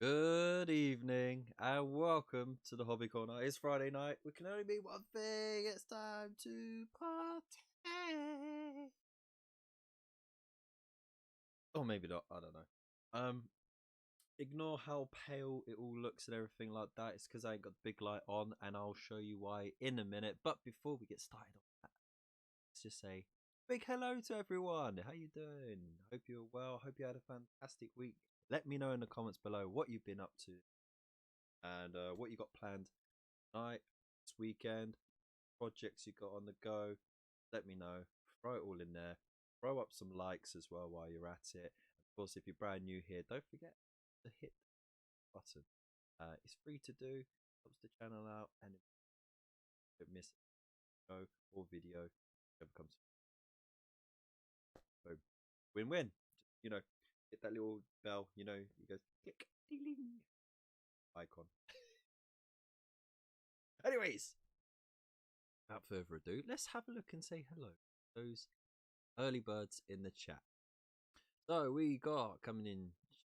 Good evening and welcome to the Hobby Corner. It's Friday night. We can only be one thing. It's time to party. Or maybe not. I don't know. Ignore how pale it all looks and everything like that. It's because I ain't got the big light on, and I'll show you why in a minute. But before we get started on that, let's just say big hello to everyone. How you doing? Hope you're well. Hope you had a fantastic week. Let me know in the comments below what you've been up to and what you got planned tonight, this weekend, projects you got on the go. Let me know. Throw it all in there. Throw up some likes as well while you're at it. Of course, if you're brand new here, don't forget to hit the button. It's free to do. Helps the channel out, and if you don't miss a or video, whatever comes. So win-win. You know, hit that little bell. You know, it goes click, ding, icon. Anyways, without further ado, let's have a look and say hello to those early birds in the chat. So we got coming in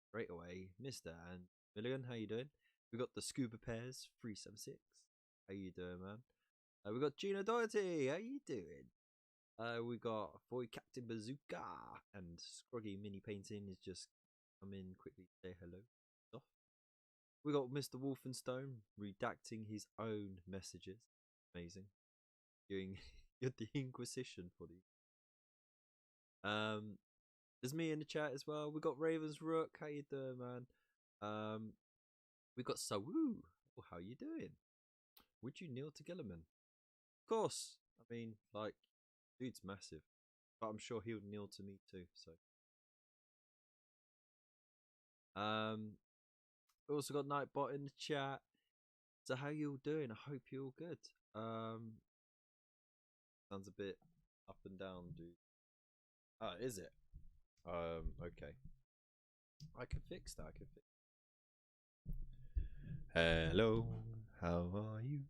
straight away, Mr. and Milligan. How you doing? We got the Scuba Pairs 376. How you doing, man? We got Gina Doherty. How you doing? We got Boy Captain Bazooka and Scroggy Mini Painting is just come in quickly to say hello. We got Mr. Wolfenstone redacting his own messages. Amazing. You're the Inquisition for these. There's me in the chat as well. We got Ravens Rook. How you doing, man? We got Sawoo. Oh, how you doing? Would you kneel to Gilliman? Of course. I mean, like, dude's massive, but I'm sure he'll kneel to me too. So, we also got Nightbot in the chat. So how you all doing? I hope you're all good. Sounds a bit up and down, dude. Oh, is it? Okay. I can fix that. Hello, how are you?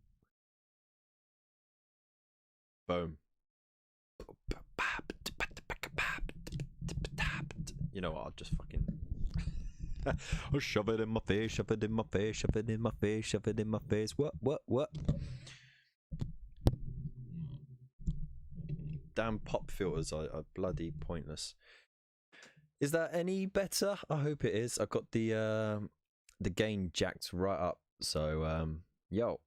Boom. You know what? I'll just fucking I'll shove it in my face, shove it in my face, shove it in my face, shove it in my face. What? Damn pop filters are bloody pointless. Is that any better? I hope it is. I got the gain jacked right up. So yo,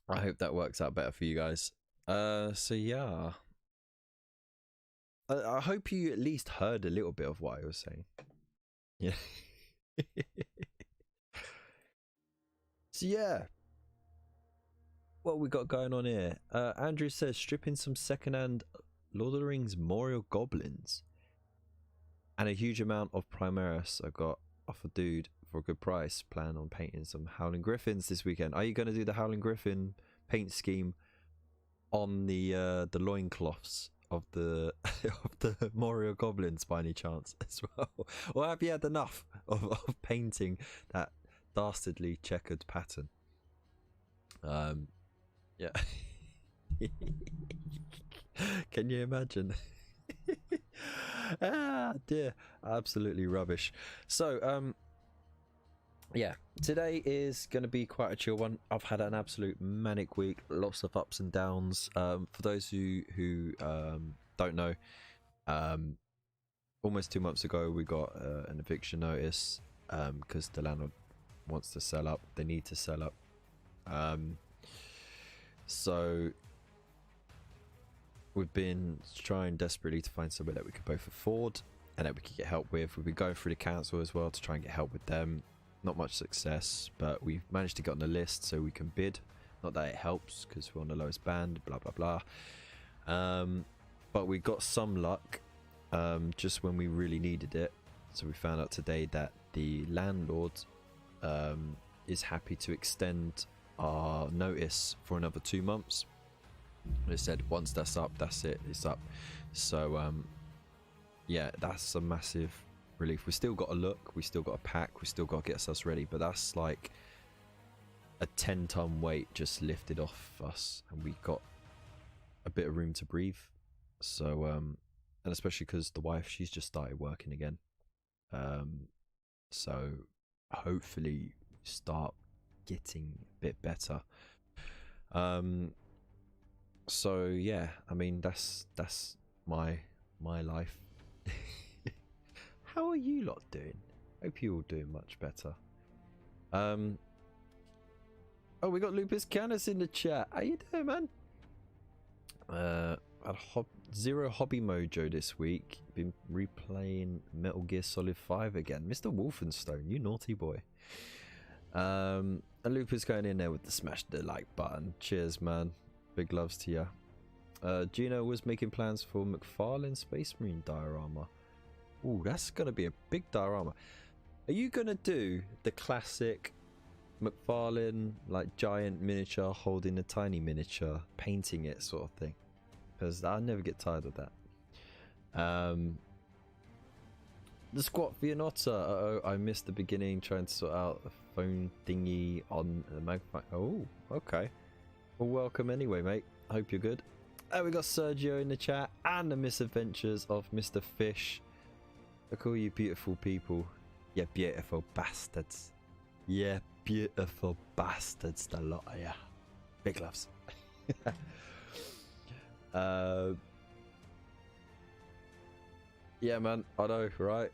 I hope that works out better for you guys. So yeah, I hope you at least heard a little bit of what I was saying. Yeah. So yeah, what we got going on here? Andrew says stripping some secondhand Lord of the Rings Memorial Goblins and a huge amount of Primaris I got off a dude for a good price. Plan on painting some Howling Griffins this weekend. Are you going to do the Howling Griffin paint scheme on the loincloths of the of the Memorial Goblins by any chance as well? Or have you had enough of painting that dastardly checkered pattern? Yeah. Can you imagine? Ah dear, absolutely rubbish. So yeah, today is going to be quite a chill one. I've had an absolute manic week, lots of ups and downs. For those who don't know, almost 2 months ago we got an eviction notice because the landlord wants to sell up. They need to sell up. So we've been trying desperately to find somewhere that we could both afford and that we could get help with. We've been going through the council as well to try and get help with them. Not much success, but we've managed to get on the list so we can bid. Not that it helps because we're on the lowest band, blah blah blah. But we got some luck just when we really needed it. So we found out today that the landlord is happy to extend our notice for another 2 months. They said once that's up, that's it, it's up. So yeah, that's a massive relief. We still got to look, we still got to pack, we still got to get ourselves ready, but that's like a 10-ton weight just lifted off us, and we got a bit of room to breathe. So and especially because the wife, she's just started working again, so hopefully start getting a bit better. So yeah, I mean that's my life. How are you lot doing? Hope you're all doing much better. Oh, we got Lupus Canis in the chat. How you doing, man? Zero hobby mojo this week. Been replaying Metal Gear Solid 5 again. Mr. Wolfenstone, you naughty boy. And Lupus going in there with the smash the like button. Cheers, man. Big loves to you. Gino was making plans for McFarlane Space Marine diorama. Ooh, that's gonna be a big diorama. Are you gonna do the classic McFarlane like giant miniature holding a tiny miniature, painting it sort of thing? Because I'll never get tired of that. The squat Vianotta. Uh-oh, I missed the beginning trying to sort out the phone thingy on the magpie. Oh, okay. Well, welcome anyway, mate. Hope you're good. We got Sergio in the chat and the misadventures of Mr. Fish. Look, all you beautiful people. You beautiful bastards. Yeah, beautiful bastards, the lot of ya. Big loves. Yeah, man, I know, right?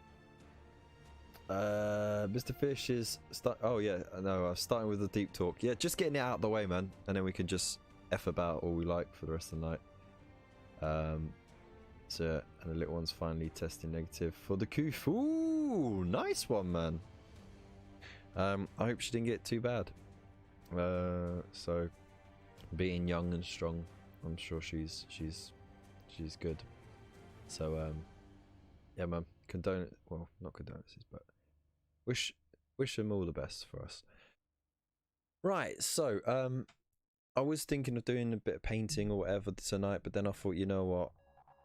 Mr. Fish is oh yeah, no, starting with the deep talk. Yeah, just getting it out of the way, man, and then we can just F about all we like for the rest of the night. So, and the little one's finally testing negative for the coof. Ooh, nice one, man. I hope she didn't get too bad. So, being young and strong, I'm sure she's good. So, yeah, man. Well, not condolences, but wish them all the best for us. Right. So, I was thinking of doing a bit of painting or whatever tonight, but then I thought, you know what?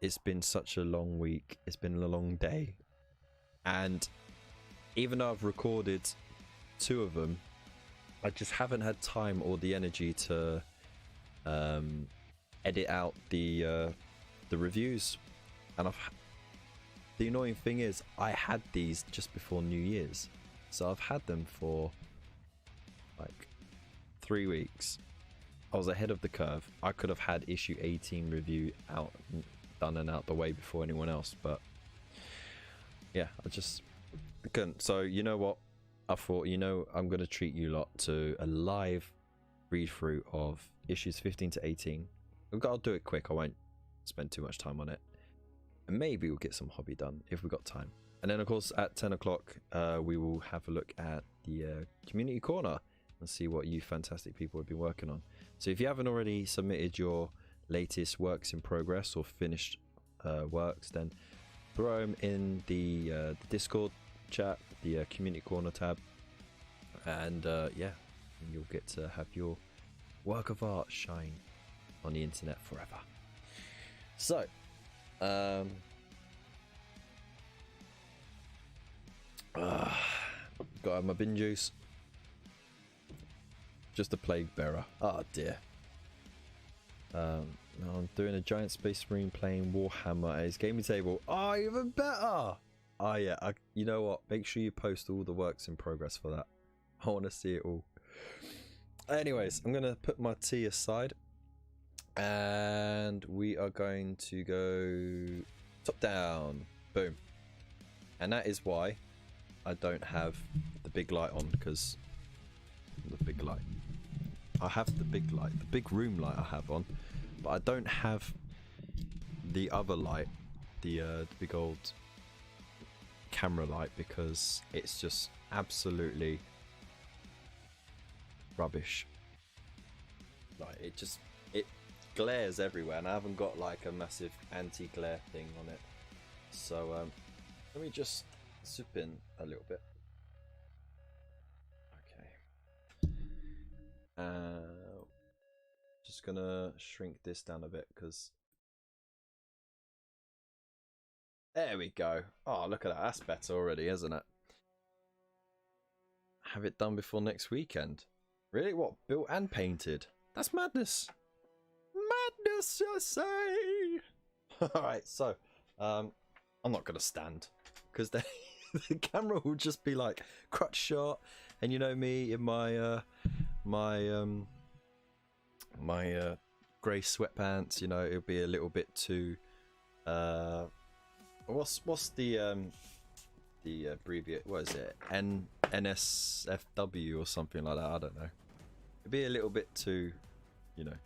It's been such a long week. It's been a long day. And even though I've recorded 2 of them, I just haven't had time or the energy to edit out the reviews. And the annoying thing is, I had these just before New Year's. So I've had them for like 3 weeks. I was ahead of the curve. I could have had issue 18 review done and out the way before anyone else, but yeah, I couldn't. So you know what? I thought, I'm going to treat you lot to a live read through of issues 15 to 18. I'll do it quick. I won't spend too much time on it. And maybe we'll get some hobby done if we've got time. And then, of course, at 10 o'clock, we will have a look at the community corner and see what you fantastic people have been working on. So if you haven't already submitted your latest works in progress or finished works, then throw them in the Discord chat, the community corner tab, and yeah, you'll get to have your work of art shine on the internet forever. So gotta have my bin juice. Just a plague bearer. Oh dear. Now I'm doing a giant space marine playing Warhammer at his gaming table. Oh, even better. Oh yeah, you know what? Make sure you post all the works in progress for that. I want to see it all. Anyways, I'm going to put my tea aside. And we are going to go top down. Boom. And that is why I don't have the big light on, because the big light. I have the big light, the big room light I have on, but I don't have the other light, the big old camera light, because it's just absolutely rubbish. Like it glares everywhere, and I haven't got like a massive anti-glare thing on it. So let me just zip in a little bit. Just gonna shrink this down a bit, because there we go. Oh, look at that. That's better already, isn't it? Have it done before next weekend. Really? What? Built and painted? That's madness. Madness, I say. Alright, so I'm not gonna stand, because then the camera will just be like crutch shot, and you know me in my my grey sweatpants, you know, it'll be a little bit too what's the abbreviate, what is it, NSFW or something like that, I don't know. It'd be a little bit too, you know.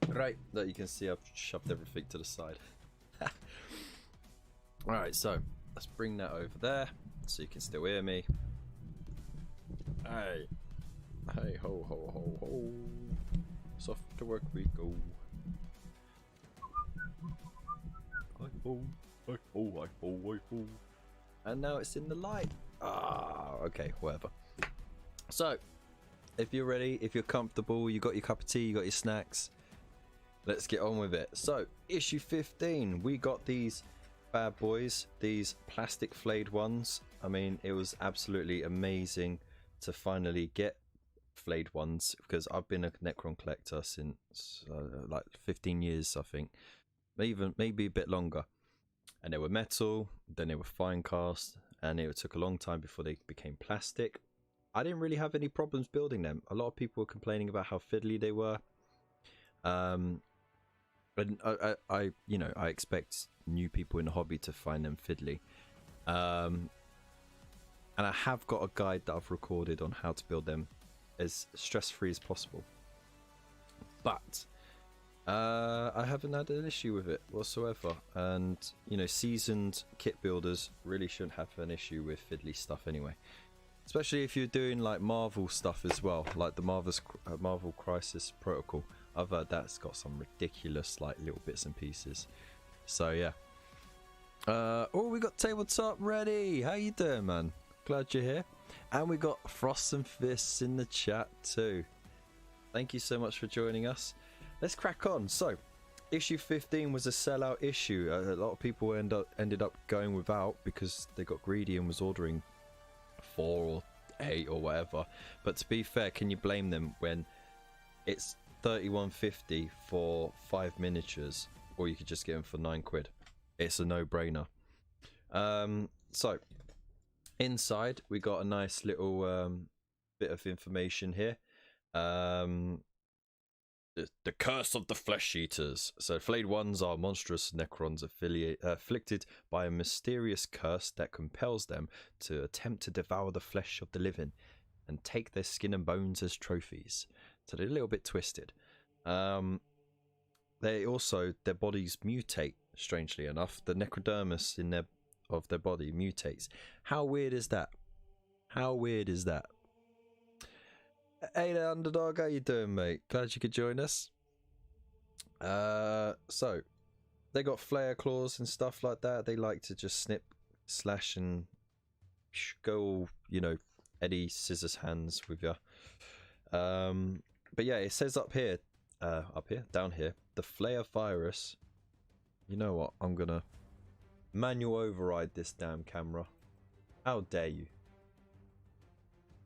Right, that you can see I've shoved everything to the side. Alright, so let's bring that over there so you can still hear me. Hey, hey, ho, ho, ho, ho. Soft to work we go. Hi ho, hi ho, hi ho, hi ho. And now it's in the light. Ah, okay, whatever. So, if you're ready, if you're comfortable, you got your cup of tea, you got your snacks, let's get on with it. So, issue 15, we got these bad boys, these plastic flayed ones. I mean, it was absolutely amazing to finally get flayed ones, because I've been a Necron collector since like 15 years, I think, even maybe a bit longer. And they were metal, then they were fine cast, and it took a long time before they became plastic. I didn't really have any problems building them. A lot of people were complaining about how fiddly they were. But I you know, I expect new people in the hobby to find them fiddly. And I have got a guide that I've recorded on how to build them as stress-free as possible. But I haven't had an issue with it whatsoever. And, you know, seasoned kit builders really shouldn't have an issue with fiddly stuff anyway. Especially if you're doing like Marvel stuff as well, like the Marvel Crisis Protocol. I've heard that's got some ridiculous like little bits and pieces. So yeah. Oh, we got tabletop ready. How you doing, man? Glad you're here. And we got Frost and Fists in the chat too. Thank you so much for joining us. Let's crack on. So, issue 15 was a sellout issue. A lot of people ended up going without because they got greedy and was ordering 4 or 8 or whatever. But to be fair, can you blame them when it's $31.50 for 5 miniatures, or you could just get them for £9? It's a no-brainer. So inside we got a nice little bit of information here. The curse of the flesh eaters. So flayed ones are monstrous necrons afflicted by a mysterious curse that compels them to attempt to devour the flesh of the living and take their skin and bones as trophies. So they're a little bit twisted. They also, their bodies mutate, strangely enough. The necrodermis of their body mutates. How weird is that? How weird is that? Hey there, Underdog, how you doing, mate? Glad you could join us. So they got flare claws and stuff like that. They like to just snip, slash, and go all, you know, Eddie Scissors hands with you. But yeah, it says up here, down here, the flare virus. You know what? I'm gonna manual override this damn camera. How dare you?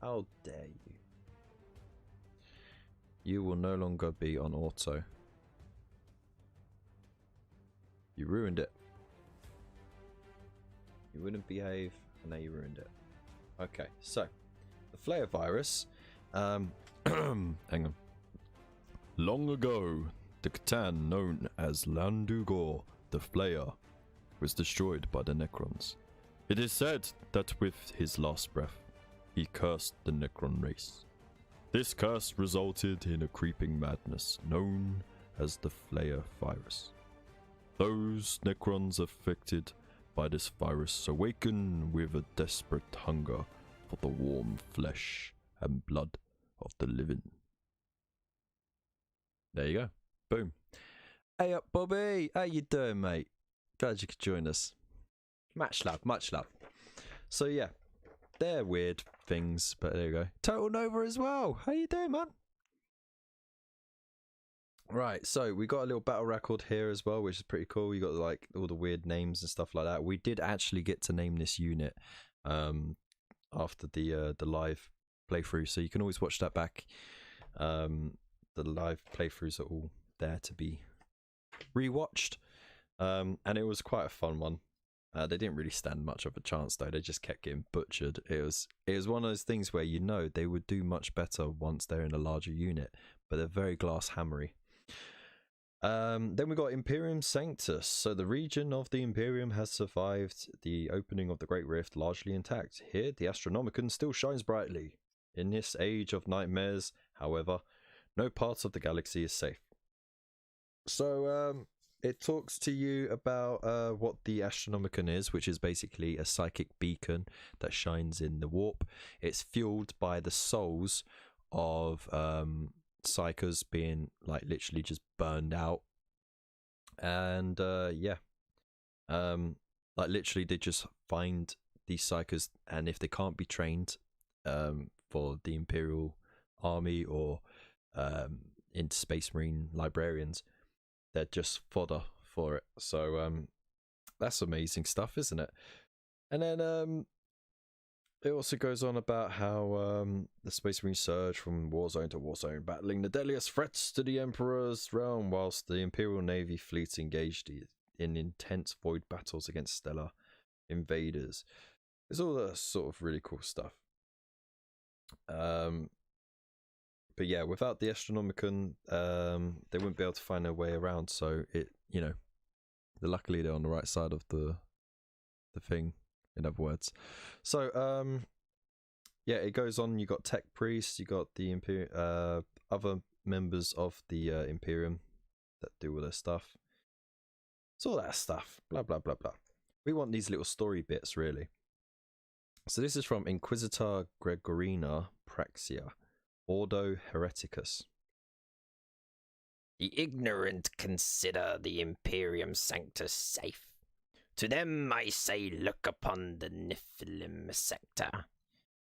How dare you? You will no longer be on auto. You ruined it. You wouldn't behave, and now you ruined it. Okay, so the flare virus. Hang on. Long ago, the Catan known as Landugor the Flayer was destroyed by the Necrons. It is said that with his last breath, he cursed the Necron race. This curse resulted in a creeping madness known as the Flare virus. Those Necrons affected by this virus awaken with a desperate hunger for the warm flesh and blood of the living. There you go. Boom. Hey up, Bobby. How you doing, mate? Glad you could join us. Much love, much love. So yeah, they're weird things, but there you go. Total Nova as well. How you doing, man? Right, so we got a little battle record here as well, which is pretty cool. You got like all the weird names and stuff like that. We did actually get to name this unit after the live playthrough, so you can always watch that back. The live playthroughs are all there to be rewatched. And it was quite a fun one. They didn't really stand much of a chance though. They just kept getting butchered. It was one of those things where you know they would do much better once they're in a larger unit, but they're very glass hammery. Then we got Imperium Sanctus. So the region of the Imperium has survived the opening of the Great Rift largely intact. Here, the Astronomicon still shines brightly. In this age of nightmares, however, no part of the galaxy is safe. So it talks to you about what the Astronomicon is, which is basically a psychic beacon that shines in the warp. It's fueled by the souls of psychers being like literally just burned out, and like literally they just find these psychers, and if they can't be trained for the Imperial army or into Space Marine librarians, they're just fodder for it. So that's amazing stuff, isn't it? And then it also goes on about how the Space Marines surge from war zone to war zone, battling the deadliest threats to the Emperor's realm, whilst the Imperial Navy fleets engaged in intense void battles against stellar invaders. It's all that sort of really cool stuff. But yeah, without the Astronomicon, they wouldn't be able to find their way around. So luckily they're on the right side of the thing. In other words, so yeah, it goes on. You got tech priests, you got the other members of the Imperium that do all their stuff. It's all that stuff. Blah blah blah blah. We want these little story bits, really. So this is from Inquisitor Gregorina Praxia, Ordo Hereticus. The ignorant consider the Imperium Sanctus safe. To them I say, look upon the Nephilim sector.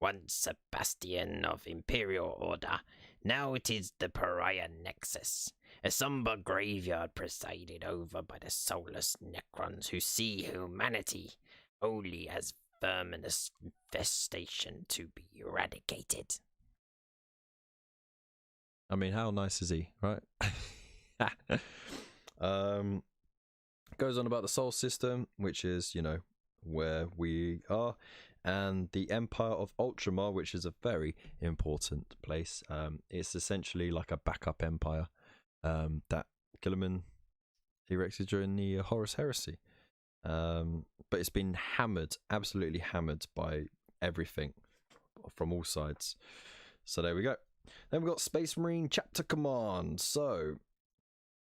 Once a bastion of Imperial order, now it is the pariah nexus, a somber graveyard presided over by the soulless Necrons who see humanity only as verminous infestation to be eradicated. I mean, how nice is he, right? Goes on about the Sol system, which is, where we are, and the Empire of Ultramar, which is a very important place. It's essentially like a backup empire that Guilliman erected during the Horus Heresy. But it's been hammered, absolutely hammered by everything from all sides. So there we go. Then we've got Space Marine Chapter Command. So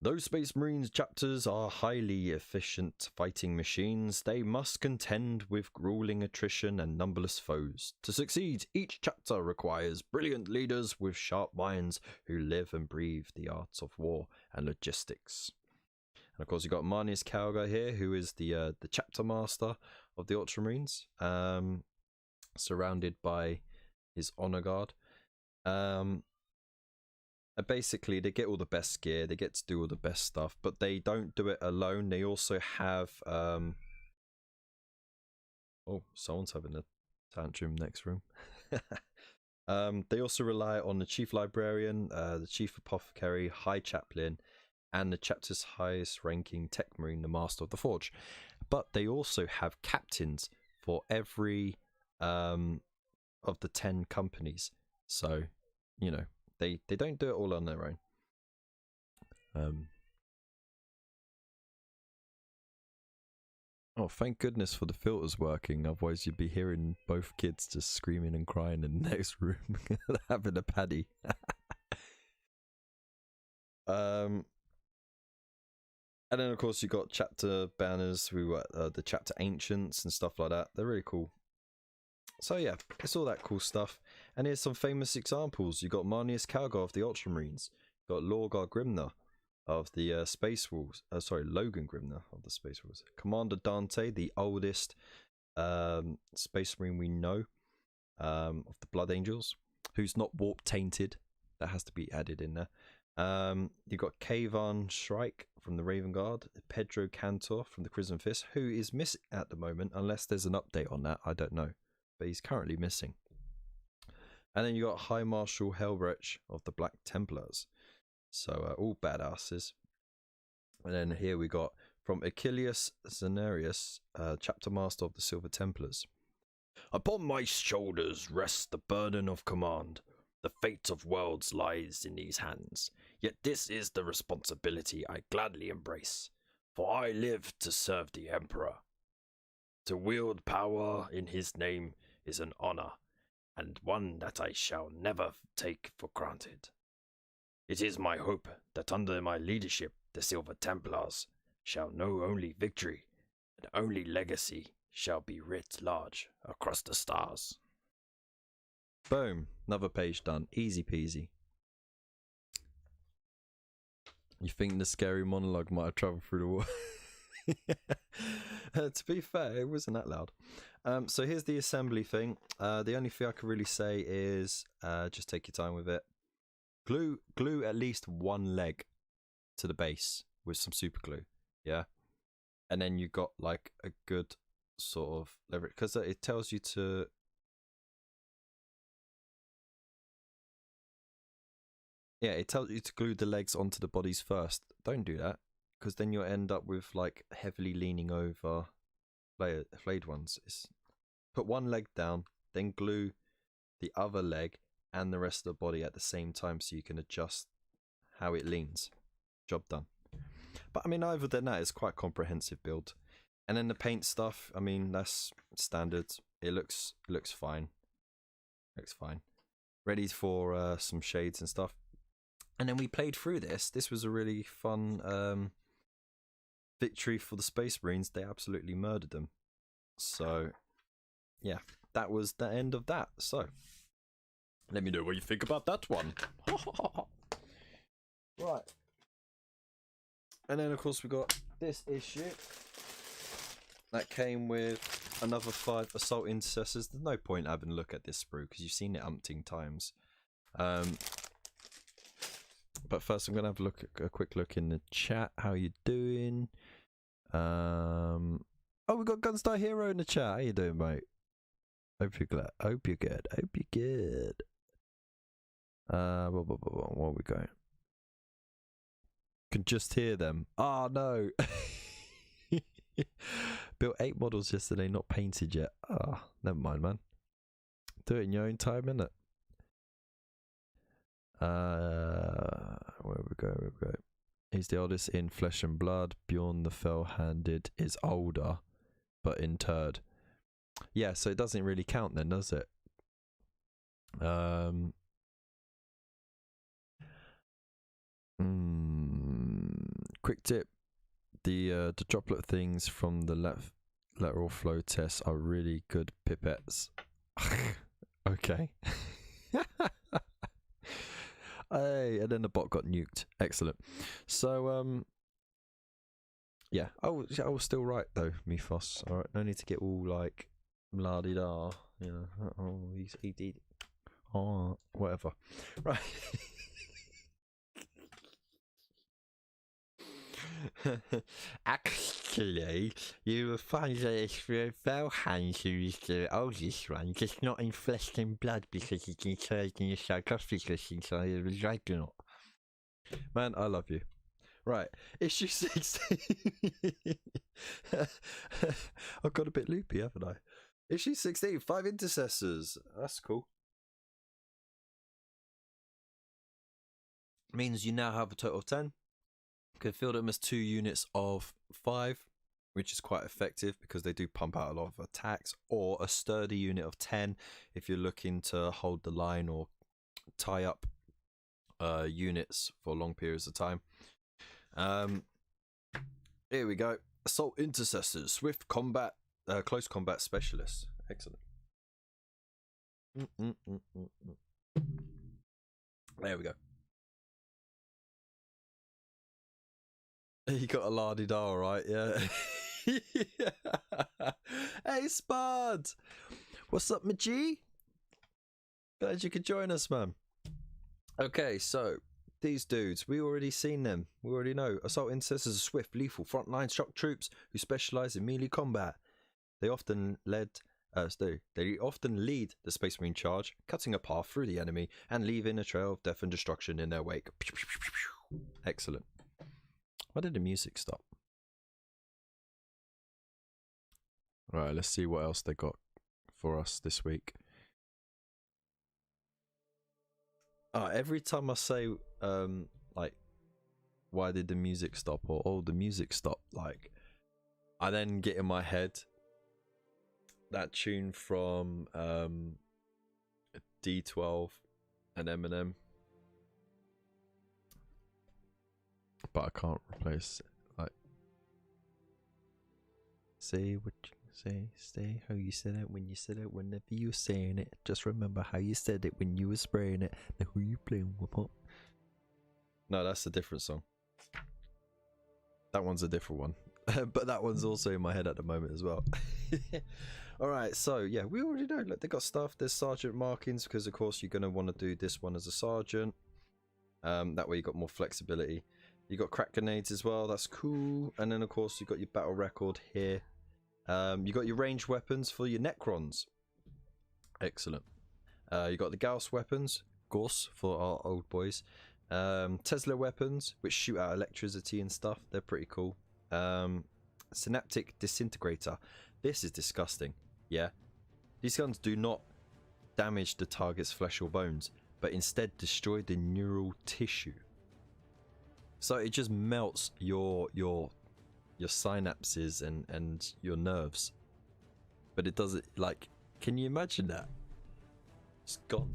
those Space Marines chapters are highly efficient fighting machines. They must contend with grueling attrition and numberless foes. To succeed, each chapter requires brilliant leaders with sharp minds who live and breathe the arts of war and logistics. And of course, you've got Marnius Calgar here, who is the chapter master of the Ultramarines, surrounded by his honor guard. Basically, they get all the best gear, they get to do all the best stuff, but they don't do it alone. They also have oh, someone's having a tantrum next room. They also rely on the chief librarian, the chief apothecary, high chaplain, and the chapter's highest ranking tech marine, the master of the forge. But they also have captains for every of the 10 companies. So, they don't do it all on their own. Oh, thank goodness for the filters working. Otherwise, you'd be hearing both kids just screaming and crying in the next room, having a paddy. And then, of course, you got chapter banners. We got the chapter ancients and stuff like that. They're really cool. So yeah, it's all that cool stuff. And here's some famous examples. You got Marnius Calgar of the Ultramarines. You got Lorgar Grimner of the Space Wolves. Logan Grimner of the Space Wolves. Commander Dante, the oldest Space Marine we know, of the Blood Angels, who's not warp tainted. That has to be added in there. You got Kavan Shrike from the Raven Guard, Pedro Cantor from the Crimson Fist, who is missing at the moment, unless there's an update on that. I don't know. But he's currently missing. And then you got High Marshal Helbrech of the Black Templars. So all badasses. And then here we got from Achilles Zanarius, Chapter Master of the Silver Templars. Upon my shoulders rests the burden of command. The fate of worlds lies in these hands. Yet this is the responsibility I gladly embrace. For I live to serve the Emperor. To wield power in his name is an honor, and one that I shall never take for granted. It is my hope that under my leadership the Silver Templars shall know only victory, and only legacy shall be writ large across the stars. Boom, another page done, easy peasy. You think the scary monologue might have travelled through the wall? To be fair, it wasn't that loud. So here's the assembly thing. The only thing I can really say is just take your time with it. Glue at least one leg to the base with some super glue, yeah? And then you got like a good sort of leverage, because it tells you to... Yeah, it tells you to glue the legs onto the bodies first. Don't do that, because then you'll end up with like heavily leaning over flayed ones. Put one leg down, then glue the other leg and the rest of the body at the same time so you can adjust how it leans. Job done. But I mean, other than that, it's quite a comprehensive build. And then the paint stuff, I mean, that's standard. It looks fine. Looks fine. Ready for some shades and stuff. And then we played through this. This was a really fun victory for the Space Marines. They absolutely murdered them. So, yeah, that was the end of that. So, let me know what you think about that one. Right. And then, of course, we got this issue. That came with another 5 Assault Intercessors. There's no point having a look at this sprue because you've seen it umpteen times. But first, I'm going to have a quick look in the chat. How you doing? Oh, we got Gunstar Hero in the chat. How you doing, mate? Hope you're glad. Hope you're good. Hope you're good. Where we going? Can just hear them. Oh no. Built 8 models yesterday, not painted yet. Oh, never mind, man. Do it in your own time, innit? Where we go? He's the oldest in flesh and blood. Bjorn the Fell-Handed is older, but interred. Yeah, so it doesn't really count then, does it? Quick tip: the droplet things from the lateral flow tests are really good pipettes. Okay. Hey, and then the bot got nuked. Excellent. So yeah, I was still right though, Mythos. All right, no need to get all like la-di-da, you know. Oh, he did. Oh, whatever. Right. Actually, you will find that it's the Valhans who is the oldest one, just not in flesh and blood because it's interred in the sarcophagus inside of the Dragonaut. Man, I love you. Right, issue 16. I've got a bit loopy, haven't I? Issue 16, 5 intercessors. That's cool. Means you now have a total of 10. You can field them as 2 units of 5, which is quite effective because they do pump out a lot of attacks, or a sturdy unit of 10 if you're looking to hold the line or tie up units for long periods of time. Here we go. Assault Intercessors, Swift Combat, Close Combat Specialists. Excellent. There we go. You got a la-di-da, right? Yeah. Yeah. Hey, Spud! What's up, my G? Glad you could join us, man. Okay, so these dudes, we already seen them. We already know. Assault Intercessors are swift, lethal, frontline shock troops who specialize in melee combat. They often lead the Space Marine charge, cutting a path through the enemy and leaving a trail of death and destruction in their wake. Excellent. Why did the music stop? Right, let's see what else they got for us this week. Every time I say, like, why did the music stop? Or, oh, the music stopped. Like, I then get in my head that tune from D12 and Eminem. But I can't replace it. Like, say what you say, stay how you said it when you said it, whenever you were saying it. Just remember how you said it when you were spraying it. Now who you playing with, huh? No, that's a different song. That one's a different one. But that one's also in my head at the moment as well. Alright, so yeah, we already know. Look, they got stuff. There's sergeant markings because, of course, you're going to want to do this one as a sergeant. That way you got more flexibility. You got crack grenades as well. That's cool. And then, of course, you got your battle record here. You got your ranged weapons for your Necrons. Excellent. You got the Gauss weapons. Gauss for our old boys. Tesla weapons, which shoot out electricity and stuff. They're pretty cool. Synaptic disintegrator. This is disgusting. Yeah, these guns do not damage the target's flesh or bones, but instead destroy the neural tissue. So it just melts your synapses and your nerves. But it does it, like, can you imagine that? It's gone.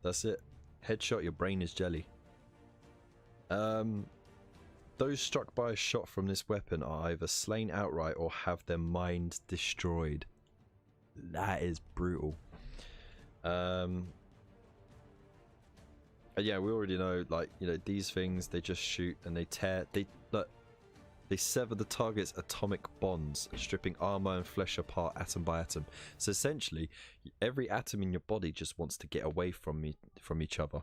That's it. Headshot, your brain is jelly. Those struck by a shot from this weapon are either slain outright or have their mind destroyed. That is brutal. Yeah, we already know, like, you know, these things, they just shoot and they tear. They sever the target's atomic bonds, stripping armor and flesh apart atom by atom. So essentially, every atom in your body just wants to get away from each other.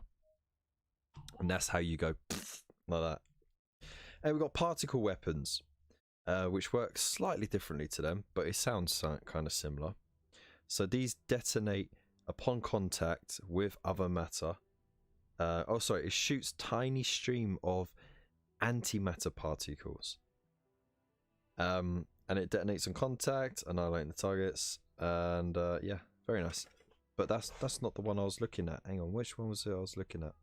And that's how you go like that. And we've got particle weapons, which work slightly differently to them, but it sounds kind of similar. So these detonate upon contact with other matter. It shoots tiny stream of antimatter particles. And it detonates on contact, annihilating the targets. And yeah, very nice. But that's not the one I was looking at. Hang on, which one was it I was looking at?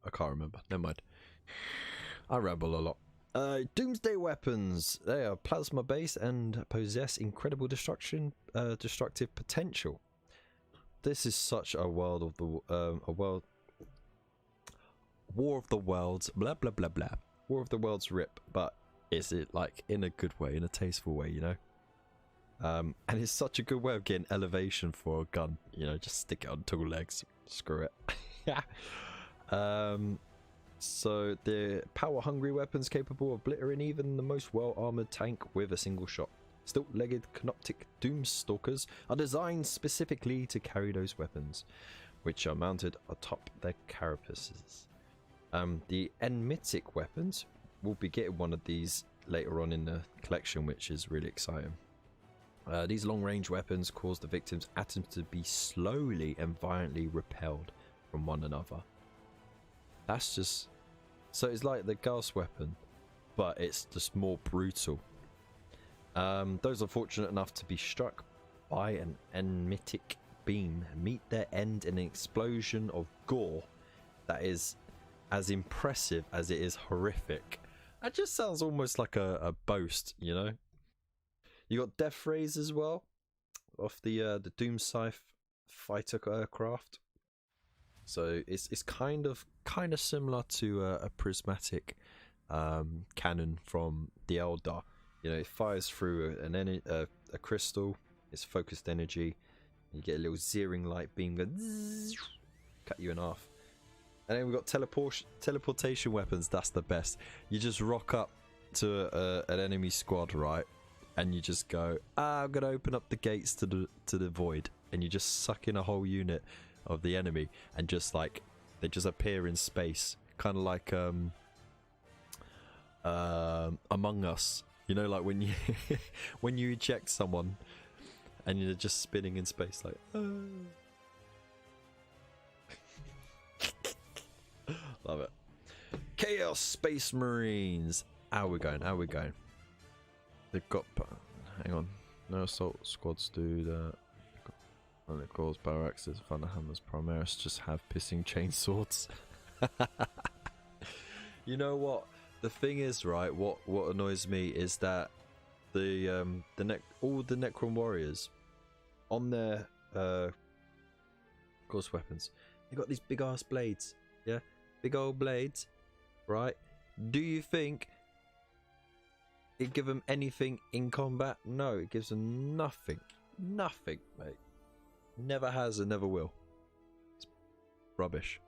I can't remember. Never mind. I ramble a lot. Doomsday Weapons. They are plasma based and possess incredible destructive potential. This is such a War of the Worlds, blah blah blah blah. War of the Worlds rip, but is it like in a good way, in a tasteful way, you know? And it's such a good way of getting elevation for a gun. You know, just stick it on two legs. Screw it. So they're power-hungry weapons capable of obliterating even the most well-armored tank with a single shot. Stilt-legged canoptic doomstalkers are designed specifically to carry those weapons, which are mounted atop their carapaces. The enmitic weapons, we'll be getting one of these later on in the collection, which is really exciting. These long-range weapons cause the victim's atoms to be slowly and violently repelled from one another. That's just... So it's like the Gauss weapon, but it's just more brutal. Those unfortunate enough to be struck by an enmitic beam meet their end in an explosion of gore that is as impressive as it is horrific. That just sounds almost like a boast, you know? You got Death Rays as well, off the Doomsday fighter aircraft. So it's kind of similar to a prismatic cannon from the Eldar. You know, it fires through a crystal. It's focused energy. You get a little zeroing light beam go cut you in half. And then we've got teleportation weapons. That's the best. You just rock up to an enemy squad, right? And you just go, I'm gonna open up the gates to the void, and you just suck in a whole unit of the enemy, and just like they just appear in space, kind of like Among Us. You know, like when you when you eject someone and you're just spinning in space, like. Love it. Chaos Space Marines. How are we going? How are we going? They've got... Hang on. No assault squads do that. Unlicors, barrow axes, thunderhammers, primaris just have pissing chainswords. You know what? The thing is, right, what annoys me is that all the Necron warriors on their course weapons, they got these big ass blades, yeah, big old blades, right? Do you think it give them anything in combat? No, it gives them nothing, mate. Never has and never will. It's rubbish.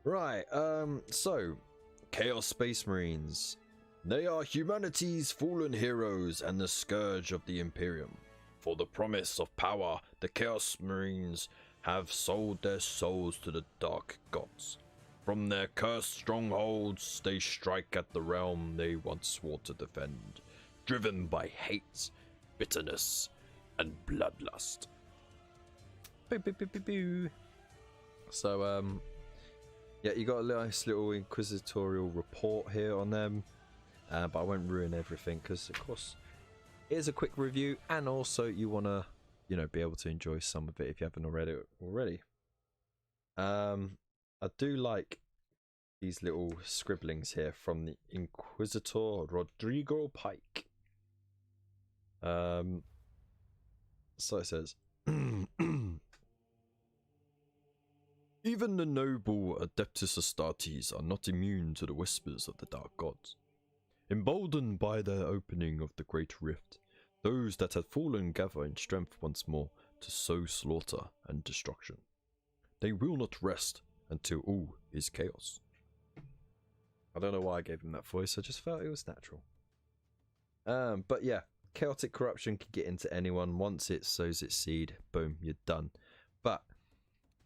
Right, so Chaos Space Marines. They are humanity's fallen heroes and the scourge of the Imperium. For the promise of power, the Chaos Marines have sold their souls to the dark gods. From their cursed strongholds, they strike at the realm they once swore to defend, driven by hate, bitterness, and bloodlust. Boo, boo, boo, boo, boo. So, yeah, you got a nice little inquisitorial report here on them, but I won't ruin everything because, of course, here's a quick review, and also you want to, you know, be able to enjoy some of it if you haven't already. I do like these little scribblings here from the Inquisitor Rodrigo Pike. So it says, even the noble Adeptus Astartes are not immune to the whispers of the dark gods. Emboldened by their opening of the great rift, those that had fallen gather in strength once more to sow slaughter and destruction. They will not rest until all is chaos. I don't know why I gave him that voice, I just felt it was natural. But yeah, chaotic corruption can get into anyone. Once it sows its seed, boom, you're done. But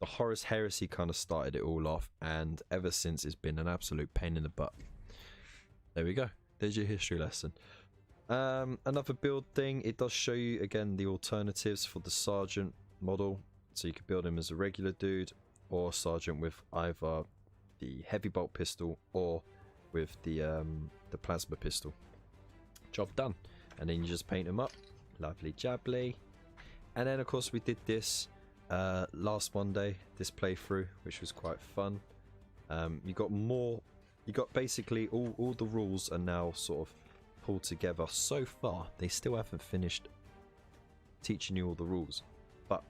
the Horus Heresy kind of started it all off, and ever since it's been an absolute pain in the butt. There we go. There's your history lesson. Another build thing, it does show you again the alternatives for the Sergeant model. So you could build him as a regular dude, or Sergeant with either the heavy bolt pistol or with the plasma pistol. Job done. And then you just paint him up. Lovely jubbly. And then of course we did this last Monday, this playthrough, which was quite fun. You got basically all the rules are now sort of pulled together. So far they still haven't finished teaching you all the rules, but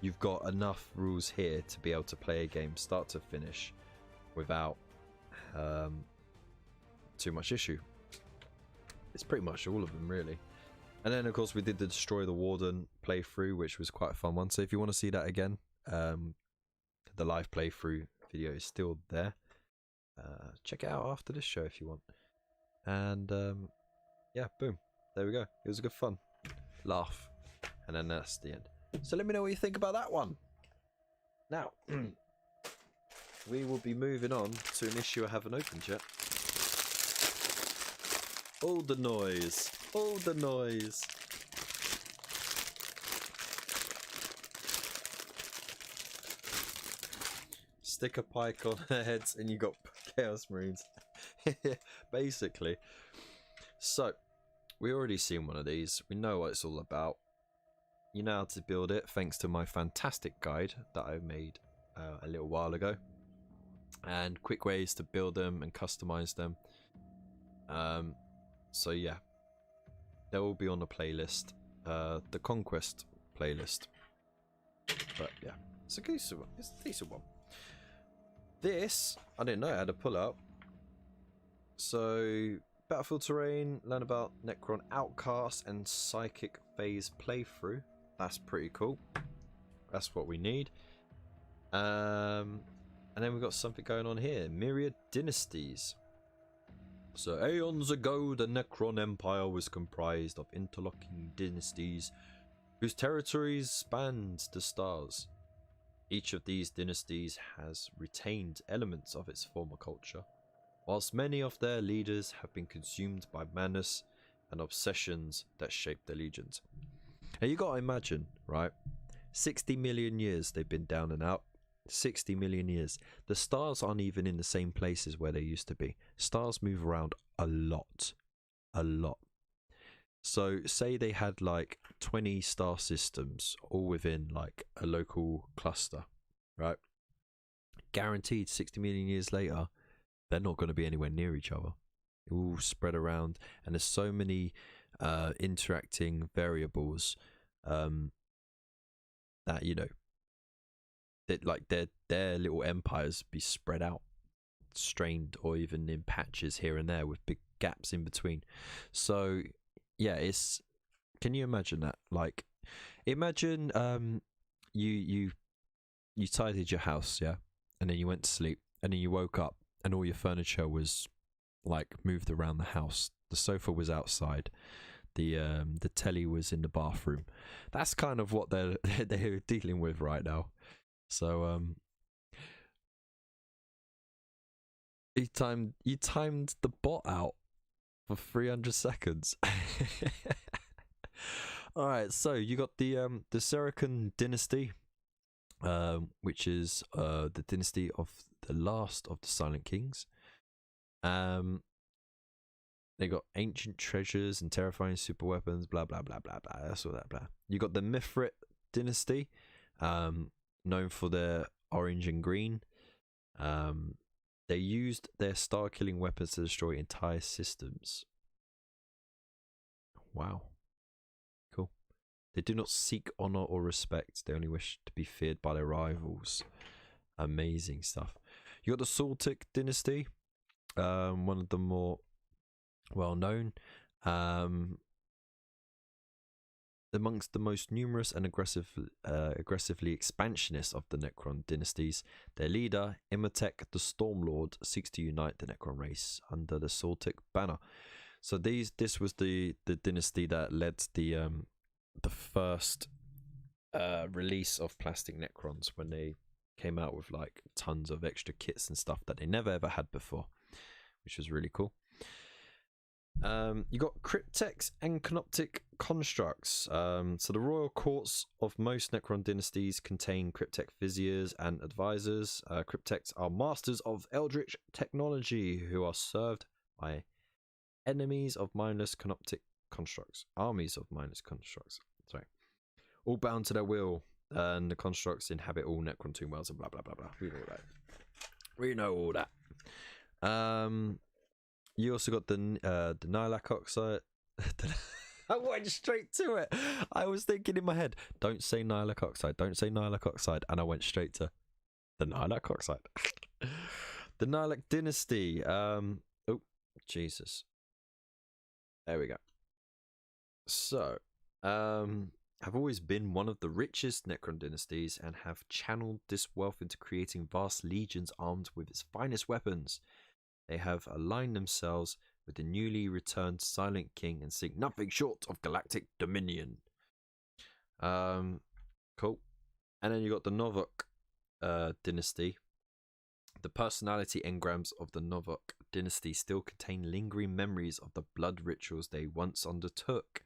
you've got enough rules here to be able to play a game start to finish without too much issue. It's pretty much all of them really. And then of course we did the Destroy the Warden playthrough, which was quite a fun one. So if you want to see that again, the live playthrough video is still there. Check it out after this show if you want. And yeah, boom, there we go. It was a good fun laugh, and then that's the end. So let me know what you think about that one. Now we will be moving on to an issue I haven't opened yet. All the noise, all the noise. Stick a pike on their heads and you got Chaos Marines. Basically. So, we already seen one of these. We know what it's all about. You know how to build it thanks to my fantastic guide that I made a little while ago. And quick ways to build them and customize them. So yeah, they will be on the playlist, the Conquest playlist. But yeah, it's a decent one. It's a decent one. This, I didn't know I had a pull-out. So, Battlefield Terrain, learn about Necron Outcast and Psychic Phase playthrough. That's pretty cool. That's what we need. And then we've got something going on here. Myriad Dynasties. So, aeons ago, the Necron Empire was comprised of interlocking dynasties whose territories spanned the stars. Each of these dynasties has retained elements of its former culture, whilst many of their leaders have been consumed by madness and obsessions that shaped their legions. And you gotta imagine, right? 60 million years they've been down and out, 60 million years. The stars aren't even in the same places where they used to be. Stars move around a lot. A lot. So say they had like 20 star systems all within like a local cluster, right? Guaranteed 60 million years later, they're not going to be anywhere near each other. It will all spread around, and there's so many interacting variables that, you know, that like their little empires be spread out, strained, or even in patches here and there with big gaps in between. So yeah, it's, can you imagine that? Like, imagine you tidied your house, yeah, and then you went to sleep, and then you woke up and all your furniture was like moved around the house. The sofa was outside, the telly was in the bathroom. That's kind of what they're dealing with right now. So you timed the bot out for 300 seconds. All right, so you got the Surrogate Dynasty, which is the dynasty of the last of the Silent Kings. They got ancient treasures and terrifying super weapons, blah blah blah blah blah. That's all that blah. You got the Mithrit dynasty, known for their orange and green. They used their star-killing weapons to destroy entire systems. Wow. Cool. They do not seek honor or respect. They only wish to be feared by their rivals. Amazing stuff. You got the Saltic dynasty, one of the more well-known. Amongst the most numerous and aggressively expansionist of the Necron dynasties, their leader, Imhotep the Stormlord, seeks to unite the Necron race under the Saltic banner. So this was the dynasty that led the first release of plastic Necrons, when they came out with like tons of extra kits and stuff that they never ever had before, which was really cool. You got cryptex and canoptic constructs. So the royal courts of most Necron dynasties contain cryptek viziers and advisors. Cryptex are masters of eldritch technology who are served by enemies of mindless canoptic constructs. Armies of mindless constructs. Sorry. All bound to their will, and the constructs inhabit all Necron tomb wells and blah blah blah blah. We know that. We know all that. You also got the Nihilak oxide. I went straight to it. I was thinking in my head, don't say Nihilak oxide, don't say Nihilak oxide, and I went straight to the Nihilak oxide. The Nihilak dynasty. Oh, Jesus. There we go. So, have always been one of the richest Necron dynasties and have channeled this wealth into creating vast legions armed with its finest weapons. They have aligned themselves with the newly returned Silent King and seek nothing short of galactic dominion. Cool. And then you got the Novak dynasty. The personality engrams of the Novak dynasty still contain lingering memories of the blood rituals they once undertook.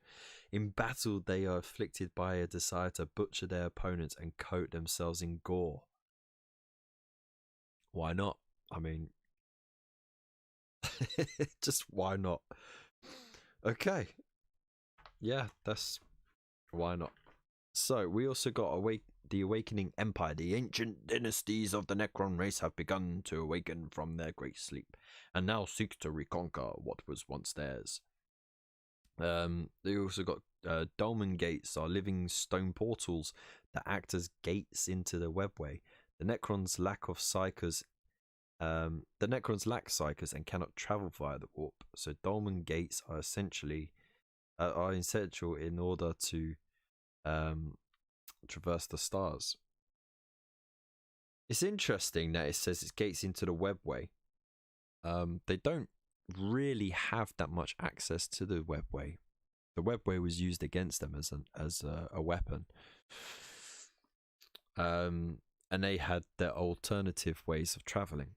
In battle, they are afflicted by a desire to butcher their opponents and coat themselves in gore. Why not? I mean, just why not? Okay, yeah, that's why not. So we also got the Awakening Empire. The ancient dynasties of the Necron race have begun to awaken from their great sleep and now seek to reconquer what was once theirs. They also got dolmen gates, are living stone portals that act as gates into the webway. The Necrons lack psychers and cannot travel via the warp, so dolmen gates are essential in order to traverse the stars. It's interesting that it says it's gates into the webway. They don't really have that much access to the webway. The webway was used against them as a weapon. And they had their alternative ways of traveling.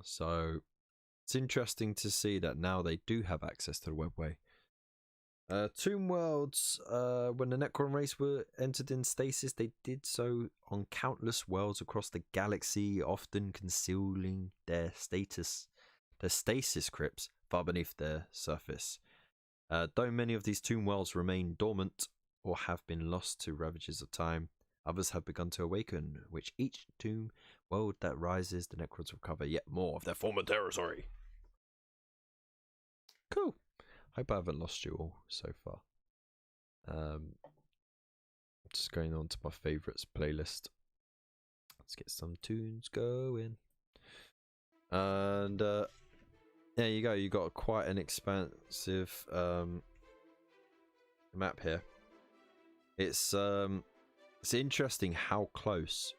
So it's interesting to see that now they do have access to the webway. Tomb worlds, when the Necron race were entered in stasis, they did so on countless worlds across the galaxy, often concealing their stasis crypts far beneath their surface. Though many of these tomb worlds remain dormant or have been lost to ravages of time, others have begun to awaken, which each tomb world that rises, the Necrons recover yet more of their former territory. Cool. Hope I haven't lost you all so far. Just going on to my favourites playlist. Let's get some tunes going. And there you go. You got quite an expansive map here. It's interesting how close.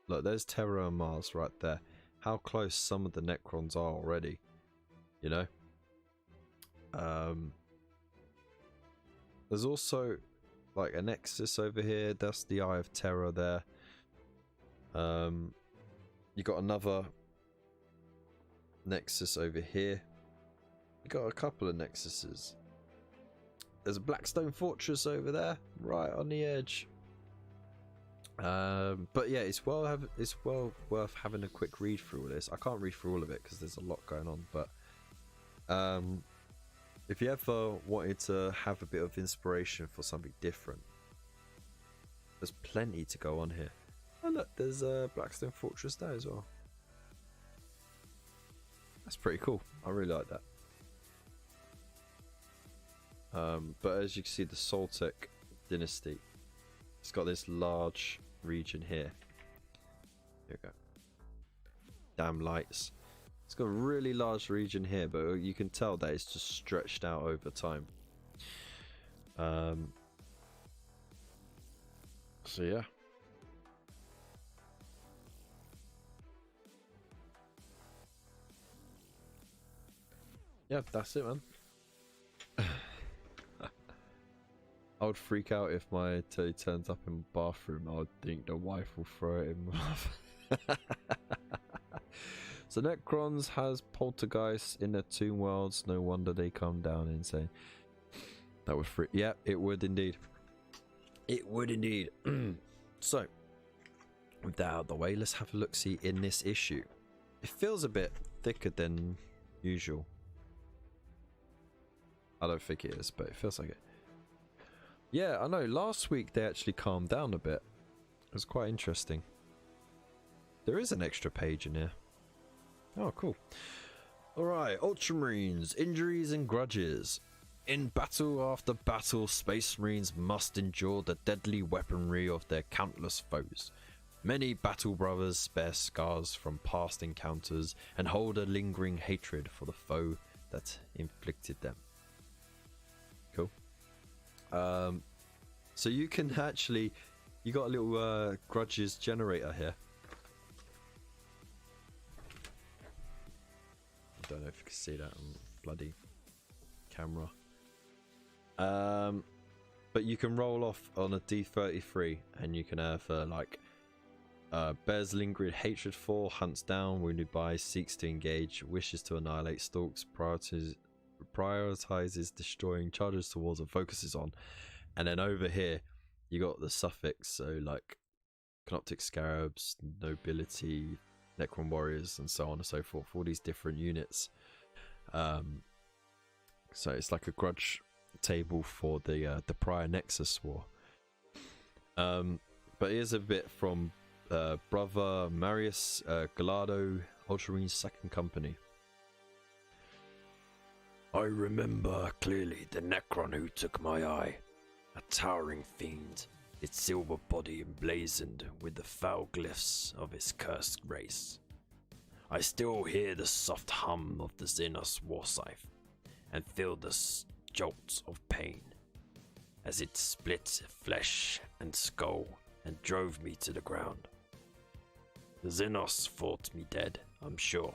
Look, there's Terra and Mars right there. How close some of the Necrons are already. You know. There's also like a Nexus over here. That's the Eye of Terror there. You got another Nexus over here. You got a couple of Nexuses. There's a Blackstone Fortress over there, right on the edge. But yeah, it's well worth having a quick read through all this. I can't read through all of it because there's a lot going on, but if you ever wanted to have a bit of inspiration for something different, there's plenty to go on here. Oh look, there's a Blackstone Fortress there as well. That's pretty cool. I really like that. But as you can see, the Soltec Dynasty, it's got this large region here. Here we go. Damn lights. It's got a really large region here, but you can tell that it's just stretched out over time. So yeah. Yeah, that's it, man. I would freak out if my telly turns up in the bathroom. I would think the wife will throw it in my mouth. So Necrons has poltergeists in their tomb worlds. No wonder they come down insane. That would freak. Yeah, it would indeed. It would indeed. So, with that out of the way, let's have a look-see in this issue. It feels a bit thicker than usual. I don't think it is, but it feels like it. Yeah, I know. Last week they actually calmed down a bit. It was quite interesting. There is an extra page in here. Oh, cool. Alright, Ultramarines, injuries and grudges. In battle after battle, Space Marines must endure the deadly weaponry of their countless foes. Many battle brothers bear scars from past encounters and hold a lingering hatred for the foe that inflicted them. Cool. So you can actually, you got a little grudges generator here. I don't know if you can see that on bloody camera. But you can roll off on a D33 and you can have like bears lingering hatred for, hunts down, wounded by, seeks to engage, wishes to annihilate, stalks, prioritizes destroying, charges towards and focuses on. And then over here you got the suffix, so like Canoptic Scarabs, Nobility, Necron Warriors, and so on and so forth, all these different units. So it's like a grudge table for the prior Nexus War. But here's a bit from Brother Marius Gallardo, Ultramarines 2nd Company. I remember clearly the Necron who took my eye. A towering fiend, its silver body emblazoned with the foul glyphs of its cursed race. I still hear the soft hum of the Xenos war scythe, and feel the jolts of pain, as it split flesh and skull and drove me to the ground. The Xenos thought me dead, I'm sure,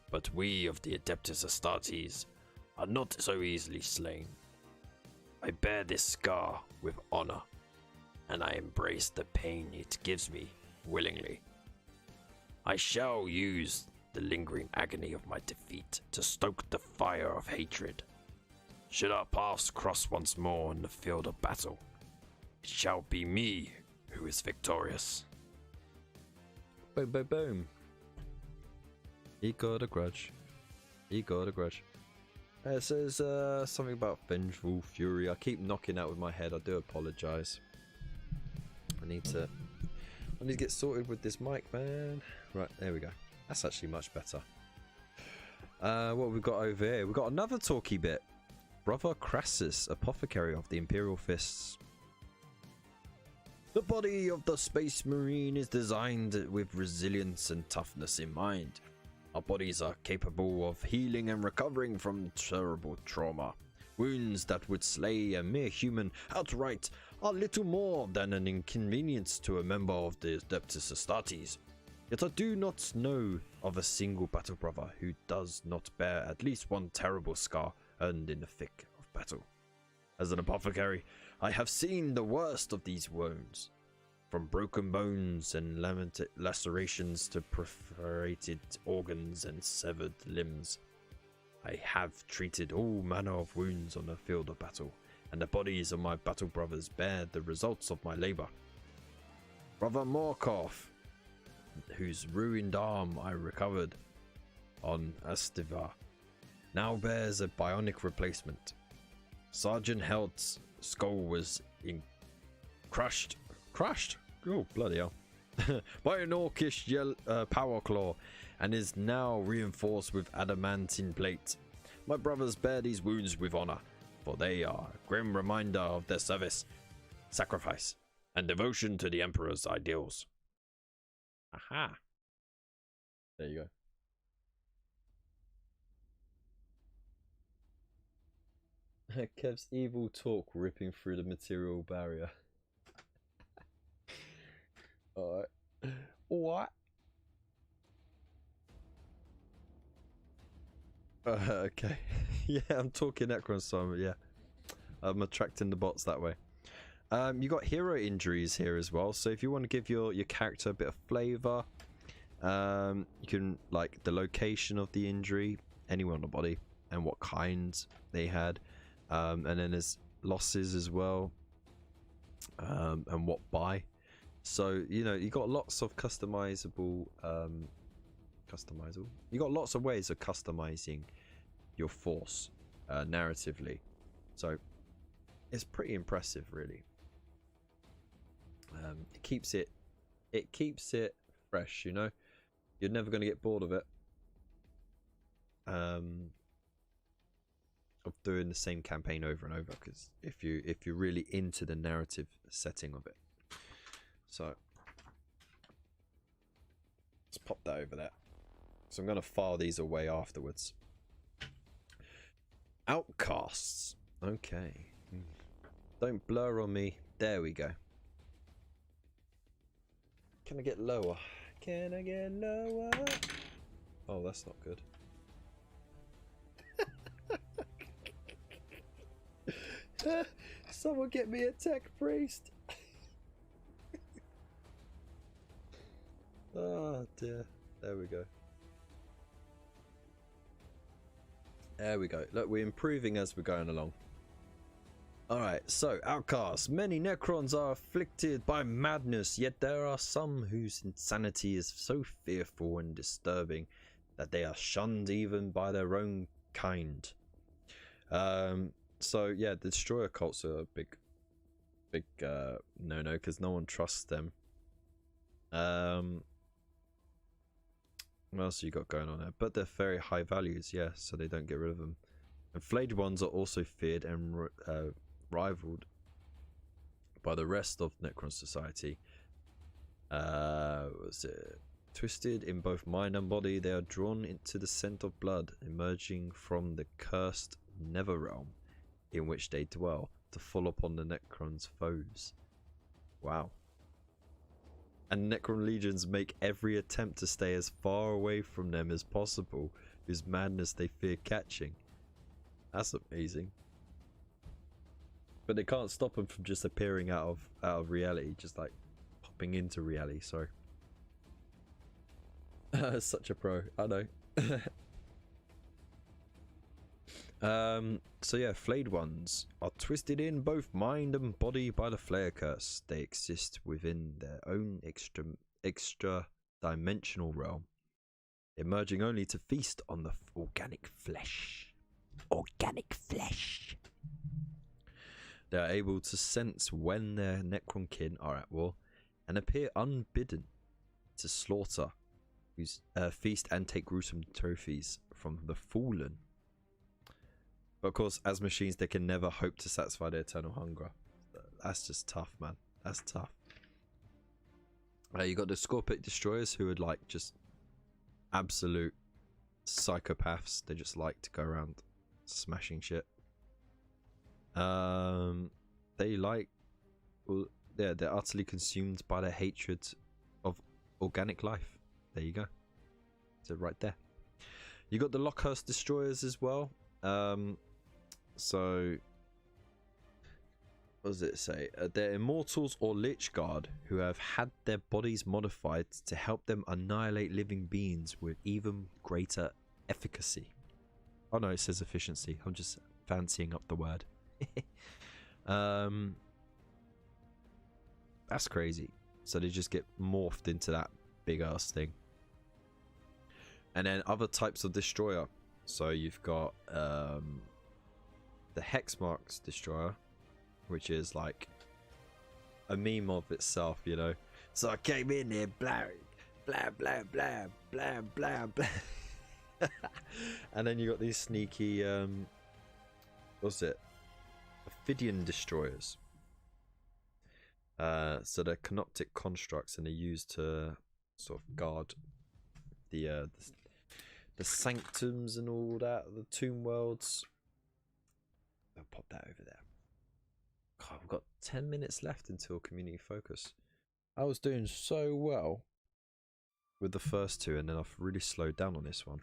but we of the Adeptus Astartes are not so easily slain. I bear this scar with honor, and I embrace the pain it gives me willingly. I shall use the lingering agony of my defeat to stoke the fire of hatred, Should our paths cross once more in the field of battle, it shall be me who is victorious. Boom, boom, boom. He got a grudge. He got a grudge. It says something about vengeful fury. I keep knocking out with my head. I do apologise. I need to get sorted with this mic, man. Right, there we go. That's actually much better. What have we got over here? We've got another talky bit. Brother Crassus, Apothecary of the Imperial Fists. The body of the Space Marine is designed with resilience and toughness in mind. Our bodies are capable of healing and recovering from terrible trauma. Wounds that would slay a mere human outright are little more than an inconvenience to a member of the Adeptus Astartes. Yet I do not know of a single battle brother who does not bear at least one terrible scar earned in the thick of battle. As an apothecary, I have seen the worst of these wounds, from broken bones and lacerations to perforated organs and severed limbs. I have treated all manner of wounds on the field of battle, and the bodies of my battle brothers bear the results of my labour. Brother Morkov, whose ruined arm I recovered on Astiva, now bears a bionic replacement. Sergeant Held's skull was crushed? Oh, bloody hell. By an orcish power claw, and is now reinforced with adamantine plate. My brothers bear these wounds with honor, for they are a grim reminder of their service, sacrifice, and devotion to the Emperor's ideals. Aha. There you go. Kev's evil talk ripping through the material barrier. Alright. What? Okay. Yeah, I'm talking Necron Simon, yeah. I'm attracting the bots that way. You got hero injuries here as well, so if you want to give your character a bit of flavour, you can, like, the location of the injury, anywhere on the body, and what kind they had. And then there's losses as well, and what by. So, you know, you got lots of customizable, you got lots of ways of customizing your force narratively. So it's pretty impressive, really. It keeps it fresh, you know. You're never going to get bored of it. Of doing the same campaign over and over, because if you're really into the narrative setting of it. So let's pop that over there. So I'm going to file these away afterwards. Outcasts. Okay. Don't blur on me. There we go. Can I get lower? Can I get lower? Oh, that's not good. Someone get me a tech priest. Oh dear. There we go. There we go. Look, we're improving as we're going along. Alright, so outcasts. Many Necrons are afflicted by madness, yet there are some whose insanity is so fearful and disturbing that they are shunned even by their own kind. So yeah, the destroyer cults are a big no-no, because no one trusts them. What else you got going on there? But they're very high values, yeah, so they don't get rid of them. And flayed ones are also feared and rivaled by the rest of Necron society. Was it twisted in both mind and body? They are drawn into the scent of blood, emerging from the cursed Netherrealm in which they dwell to fall upon the Necron's foes. Wow. And Necron legions make every attempt to stay as far away from them as possible, whose madness they fear catching. That's amazing. But they can't stop them from just appearing out of reality, just like popping into reality. Sorry. Such a pro, I know. So yeah, flayed ones are twisted in both mind and body by the Flayer curse. They exist within their own extra dimensional realm, emerging only to feast on the organic flesh. Organic flesh. They are able to sense when their Necron kin are at war and appear unbidden to slaughter, feast and take gruesome trophies from the fallen. But of course, as machines, they can never hope to satisfy their eternal hunger. That's just tough, man. That's tough. You got the Scorpic Destroyers, who are like just absolute psychopaths. They just like to go around smashing shit. They like, well, yeah, they're utterly consumed by their hatred of organic life. There you go. So right there. You got the Lockhurst Destroyers as well. So what does it say? They're immortals or Lich Guard who have had their bodies modified to help them annihilate living beings with even greater efficacy. Oh no, it says efficiency. I'm just fancying up the word. That's crazy. So they just get morphed into that big ass thing. And then other types of destroyer. So you've got the Hexmarks Destroyer, which is like a meme of itself, you know. So I came in there, blah blah blah blah blah blah blah. And then you got these sneaky what's it? Ophidian Destroyers. So they're canoptic constructs, and they're used to sort of guard the sanctums and all that, the tomb worlds. I'll pop that over there. God, we've got 10 minutes left until community focus. I was doing so well with the first two, and then I've really slowed down on this one.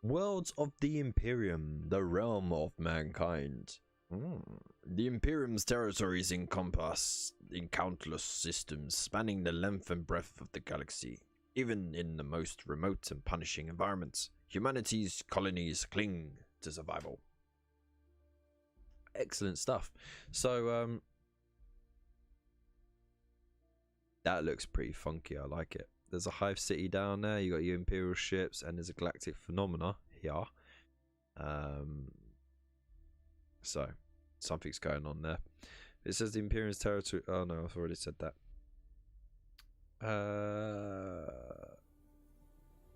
Worlds of the Imperium, the realm of mankind. The Imperium's territories encompass in countless systems spanning the length and breadth of the galaxy. Even in the most remote and punishing environments, humanity's colonies cling to survival. Excellent stuff. So, that looks pretty funky. I like it. There's a hive city down there. You got your Imperial ships, and there's a galactic phenomena here. So, something's going on there. It says the Imperium's territory. Oh no, I've already said that.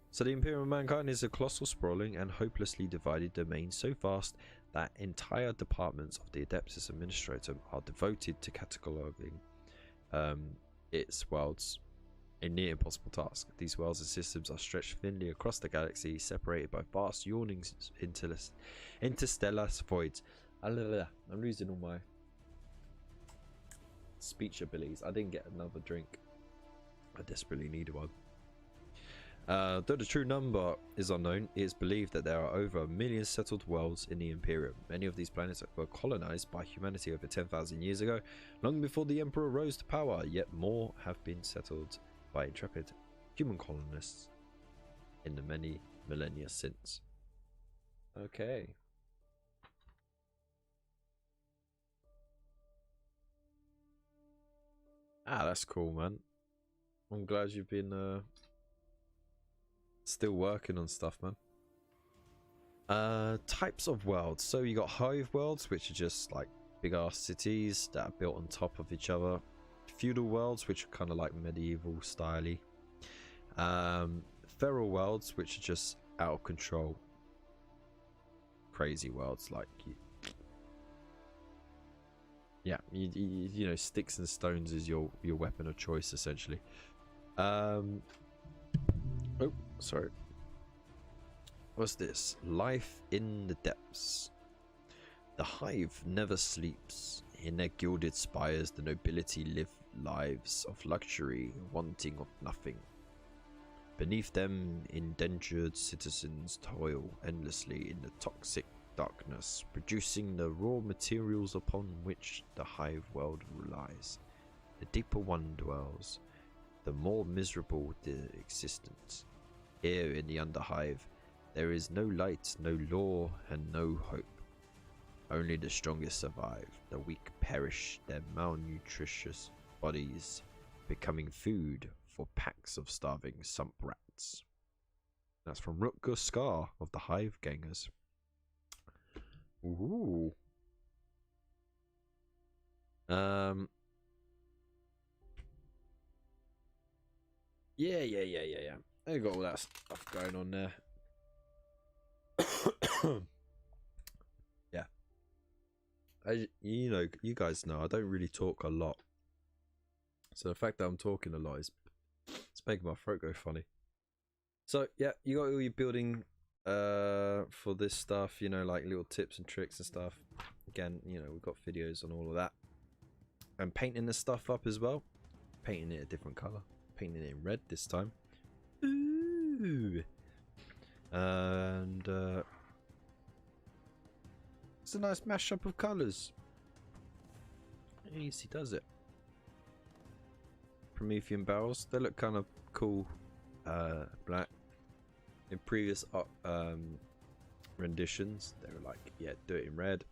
So the Imperium of Mankind is a colossal, sprawling, and hopelessly divided domain so vast that entire departments of the Adeptus Administratum are devoted to cataloguing its worlds, a near impossible task. These worlds and systems are stretched thinly across the galaxy, separated by vast yawning interstellar voids. I'm losing all my speech abilities. I didn't get another drink. I desperately need one. Though the true number is unknown, it is believed that there are over 1 million settled worlds in the Imperium. Many of these planets were colonized by humanity over 10,000 years ago, long before the Emperor rose to power, yet more have been settled by intrepid human colonists in the many millennia since. Okay. That's cool, man. I'm glad you've been still working on stuff, man. Types of worlds. So you got hive worlds, which are just like big ass cities that are built on top of each other. Feudal worlds, which are kind of like medieval styly. Feral worlds, which are just out of control, crazy worlds, like you know, sticks and stones is your weapon of choice, essentially. Oh, sorry. What's this? Life in the depths. The hive never sleeps. In their gilded spires, the nobility live lives of luxury, wanting of nothing. Beneath them, indentured citizens toil endlessly in the toxic darkness, producing the raw materials upon which the hive world relies. The deeper one dwells, the more miserable the existence. Here in the Underhive, There is no light, no law, and no hope. Only the strongest survive. The weak perish, their malnutritious bodies becoming food for packs of starving sump rats. That's from Rutger Scar of the Hive Gangers. Ooh. Yeah. I got all that stuff going on there. Yeah. You guys know I don't really talk a lot. So the fact that I'm talking a lot is it's making my throat go funny. So yeah, you got all your building for this stuff, like little tips and tricks and stuff. Again, we've got videos on all of that. And painting this stuff up as well. Painting it a different colour. Painting it in red this time. Ooh. And it's a nice mashup of colours. Easy does it. Promethean barrels, they look kind of cool black. In previous renditions they were like, yeah, do it in red,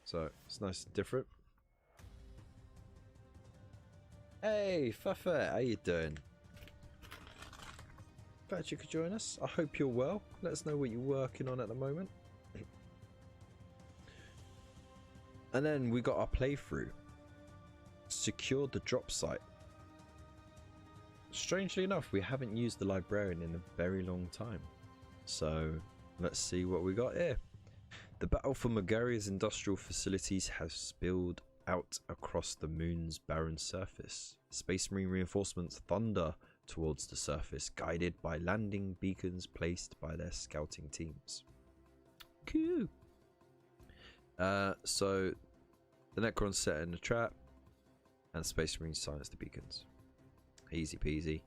so it's nice and different. Hey Fuffet, how you doing? Glad you could join us. I hope you're well. Let us know what you're working on at the moment. And then we got our playthrough. Secured the drop site. Strangely enough, we haven't used the librarian in a very long time. So let's see what we got here. The battle for Megaria's industrial facilities has spilled out across the moon's barren surface. Space Marine reinforcements thunder towards the surface, guided by landing beacons placed by their scouting teams. Cool. So the Necrons set in a trap, and Space Marines silence the beacons. Easy peasy.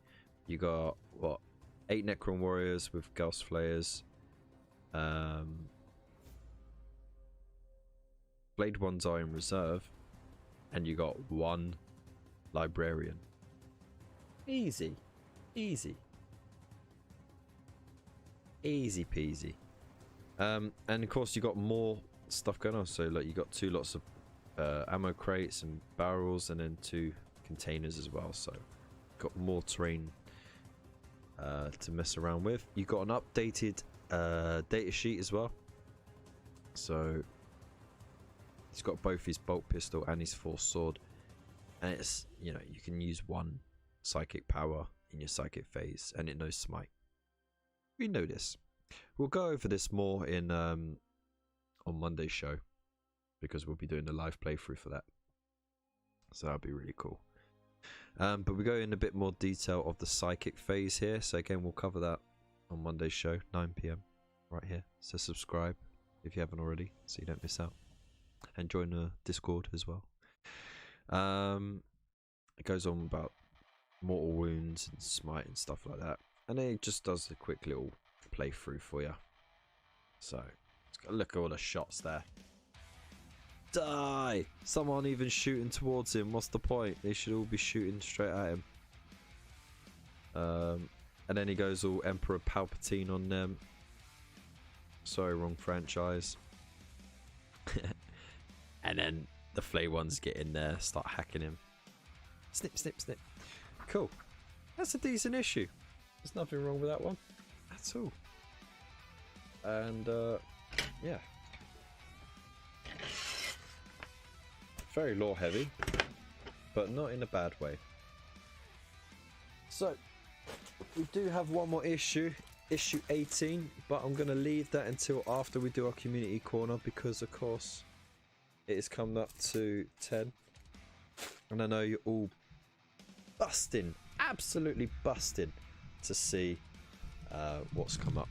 You got what? 8 Necron warriors with Gauss flayers. Blade ones are in reserve, and you got 1 librarian. Easy peasy. And of course you got more stuff going on. So like you got 2 lots of ammo crates and barrels, and then 2 containers as well. So got more terrain to mess around with. You got an updated data sheet as well. So he's got both his bolt pistol and his force sword, and it's, you can use 1 psychic power in your psychic phase, and it knows smite. We know this. We'll go over this more in on Monday's show, because we'll be doing a live playthrough for that, so that'll be really cool. But we go in a bit more detail of the psychic phase here, so again we'll cover that on Monday's show, 9 PM right here. So subscribe if you haven't already, so you don't miss out, and join the Discord as well. It goes on about mortal wounds and smite and stuff like that, and then it just does a quick little playthrough for you. So look at all the shots there. Die! Some aren't even shooting towards him. What's the point? They should all be shooting straight at him. And then he goes all Emperor Palpatine on them. Sorry, wrong franchise. And then the flay ones get in there, start hacking him. Snip, snip, snip. Cool. That's a decent issue. There's nothing wrong with that one at all. And yeah. Very lore heavy, but not in a bad way. So we do have one more issue, issue 18, but I'm going to leave that until after we do our community corner, because of course it is coming up to 10, and I know you're all busting, absolutely busting to see what's come up.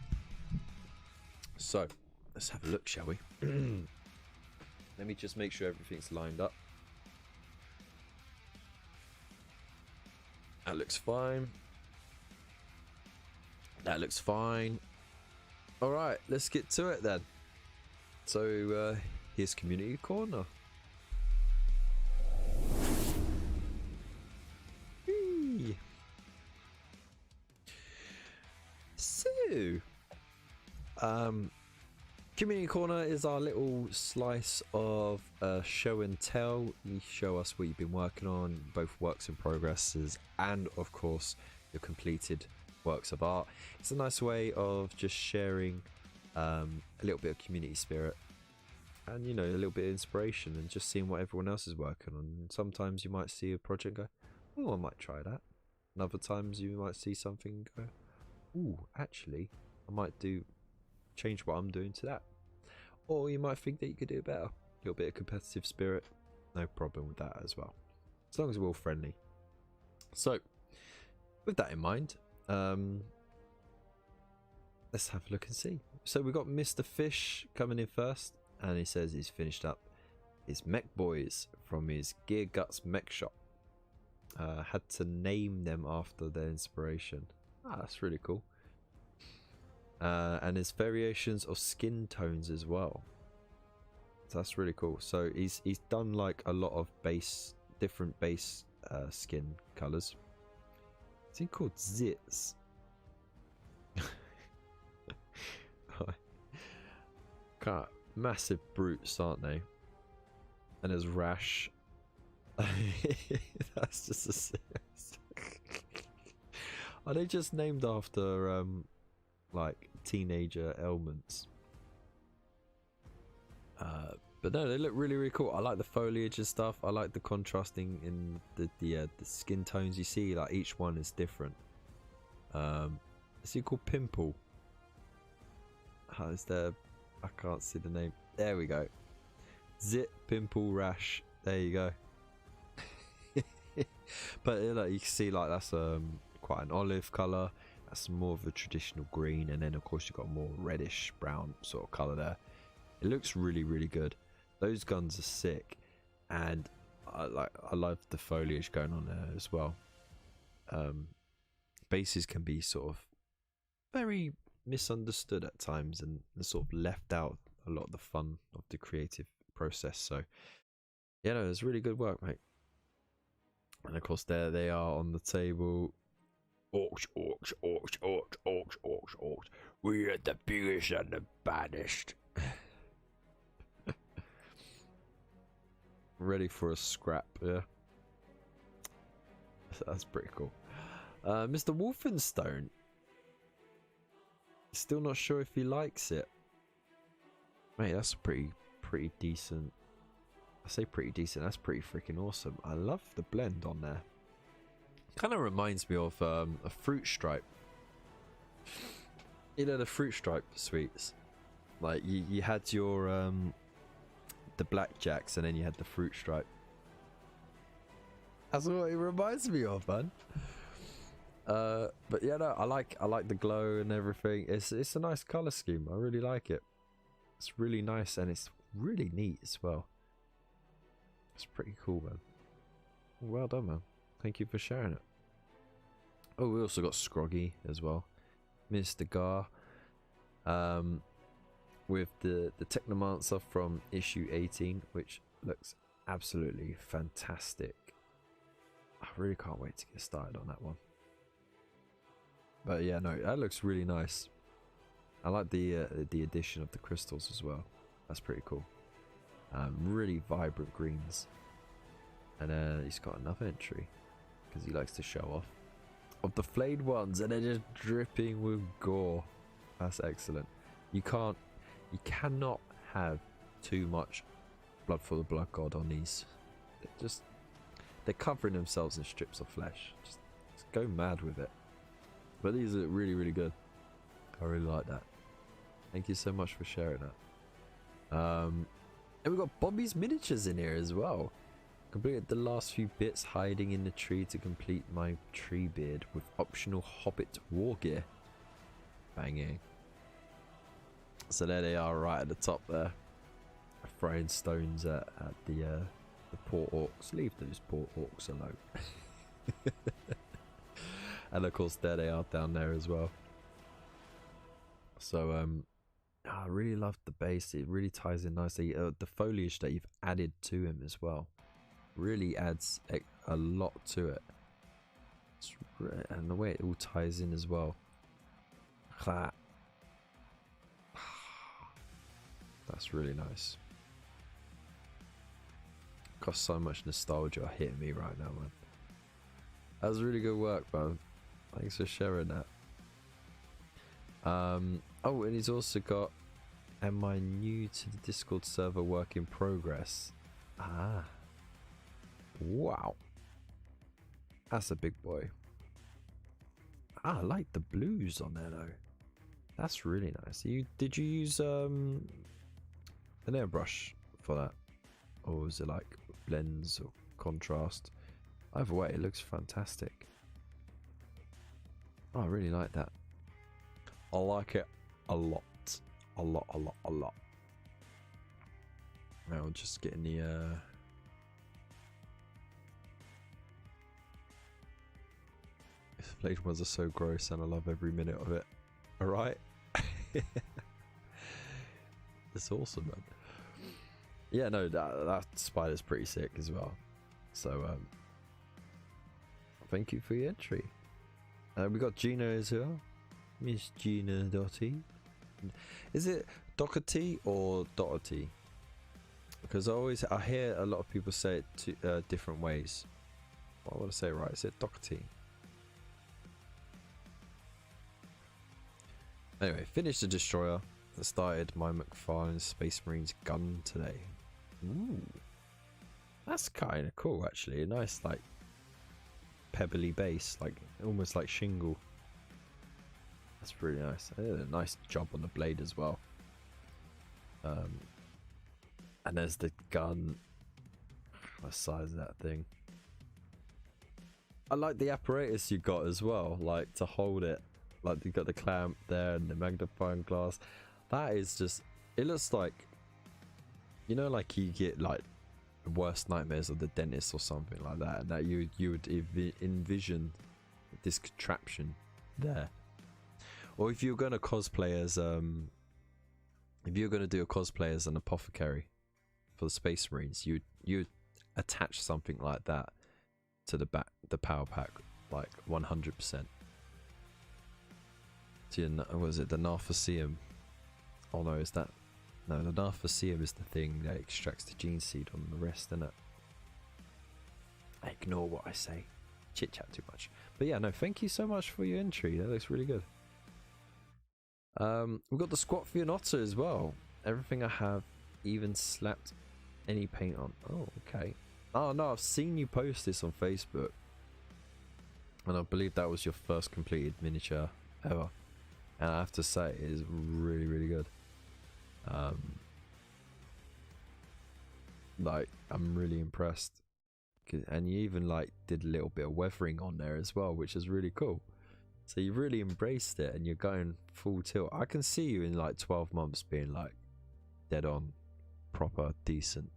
So let's have a look, shall we? Let me just make sure everything's lined up. That looks fine. That looks fine. Alright, let's get to it then. So here's community corner. Whee. So Community Corner is our little slice of show and tell. You show us what you've been working on, both works in progresses and of course your completed works of art. It's a nice way of just sharing a little bit of community spirit and, you know, a little bit of inspiration and just seeing what everyone else is working on. And sometimes you might see a project and go, oh, I might try that. And other times you might see something and go, ooh, actually I might change what I'm doing to that. Or you might think that you could do it better. A little bit of competitive spirit, no problem with that as well, as long as we're all friendly. So with that in mind, let's have a look and see. So we got Mr. Fish coming in first, and he says he's finished up his mech boys from his Gear Guts mech shop. Had to name them after their inspiration. That's really cool. And there's variations of skin tones as well, so that's really cool. So he's done like a lot of different base skin colors. Is he called Zits? God, massive brutes, aren't they? And there's Rash. That's just are they just named after like teenager ailments? But no, they look really, really cool. I like the foliage and stuff. I like the contrasting in the skin tones. You see, like each one is different. Is he called Pimple? How is there? I can't see the name. There we go. Zit, Pimple, Rash. There you go. But like, you can see, like that's quite an olive color. That's more of a traditional green, and then of course you've got more reddish brown sort of color there. It looks really, really good. Those guns are sick, and I love the foliage going on there as well. Bases can be sort of very misunderstood at times and sort of left out a lot of the fun of the creative process. So yeah, no, it's really good work, mate. And of course there they are on the table. Orcs, orcs, orcs, orcs, orcs, orcs, orcs. We are the biggest and the baddest. Ready for a scrap, yeah. That's pretty cool. Mr. Wolfenstone. Still not sure if he likes it. Mate, that's pretty decent. I say pretty decent, that's pretty freaking awesome. I love the blend on there. Kind of reminds me of a fruit stripe. You know, the fruit stripe sweets. Like you had your the blackjacks, and then you had the fruit stripe. That's what it reminds me of, man. But yeah, no, I like the glow and everything. It's a nice color scheme. I really like it. It's really nice, and it's really neat as well. It's pretty cool, man. Well done, man. Thank you for sharing it. Oh, we also got Scroggy as well. Mr. Gar. With the Technomancer from issue 18, which looks absolutely fantastic. I really can't wait to get started on that one. But yeah, no, that looks really nice. I like the addition of the crystals as well. That's pretty cool. Really vibrant greens. And he's got another entry because he likes to show off of the flayed ones, and they're just dripping with gore. That's excellent. You cannot have too much blood for the blood god on these. They're covering themselves in strips of flesh. Just go mad with it. But these are really, really good. I really like that. Thank you so much for sharing that. And we've got Bobby's miniatures in here as well. Completed the last few bits hiding in the tree to complete my tree beard with optional Hobbit war gear. Banging. So there they are, right at the top there, throwing stones at the poor orcs. Leave those poor orcs alone. And of course there they are down there as well. So I really love the base. It really ties in nicely. The foliage that you've added to him as well really adds a lot to it. And the way it all ties in as well. That's really nice. Got so much nostalgia hitting me right now, man. That was really good work, man. Thanks for sharing that. Oh, and he's also got, am I new to the Discord server work in progress? Ah. Wow. That's a big boy. Ah, I like the blues on there though. That's really nice. Did you use an airbrush for that? Or was it like blends or contrast? Either way, it looks fantastic. Oh, I really like that. I like it a lot. A lot. Now just getting the Blade ones are so gross and I love every minute of it. Alright? It's awesome, man. Yeah, no, that spider's pretty sick as well. So thank you for your entry. We got Gina as well. Miss Gina Dotty. Is it Doherty or Doherty? Because I hear a lot of people say it different ways. But I want to say it right. Is it Doherty? Anyway, finished the destroyer and started my McFarlane Space Marines gun today. Ooh, that's kind of cool actually. A nice like pebbly base, like almost like shingle. That's really nice. I did a nice job on the blade as well. And there's the gun. What size is that thing? I like the apparatus you got as well, like to hold it. Like you got the clamp there and the magnifying glass. That is just, it looks like, you know, like you get like the worst nightmares of the dentist or something like that, and that you would envision this contraption there. Or if you're gonna cosplay as if you're gonna do a cosplay as an apothecary for the Space Marines, you attach something like that to the power pack, like 100%. Was it the Narfasium? Oh no, is that? No, the Narfasium is the thing that extracts the gene seed on the rest, isn't it? I ignore what I say. Chit chat too much. But yeah, no, thank you so much for your entry. That looks really good. We've got the Squat Fianotta as well. Everything I have, even slapped any paint on. Oh, okay. Oh no, I've seen you post this on Facebook. And I believe that was your first completed miniature ever. And I have to say, it is really, really good. Like, I'm really impressed. And you even like did a little bit of weathering on there as well, which is really cool. So you really embraced it and you're going full tilt. I can see you in like 12 months being like dead on, proper decent.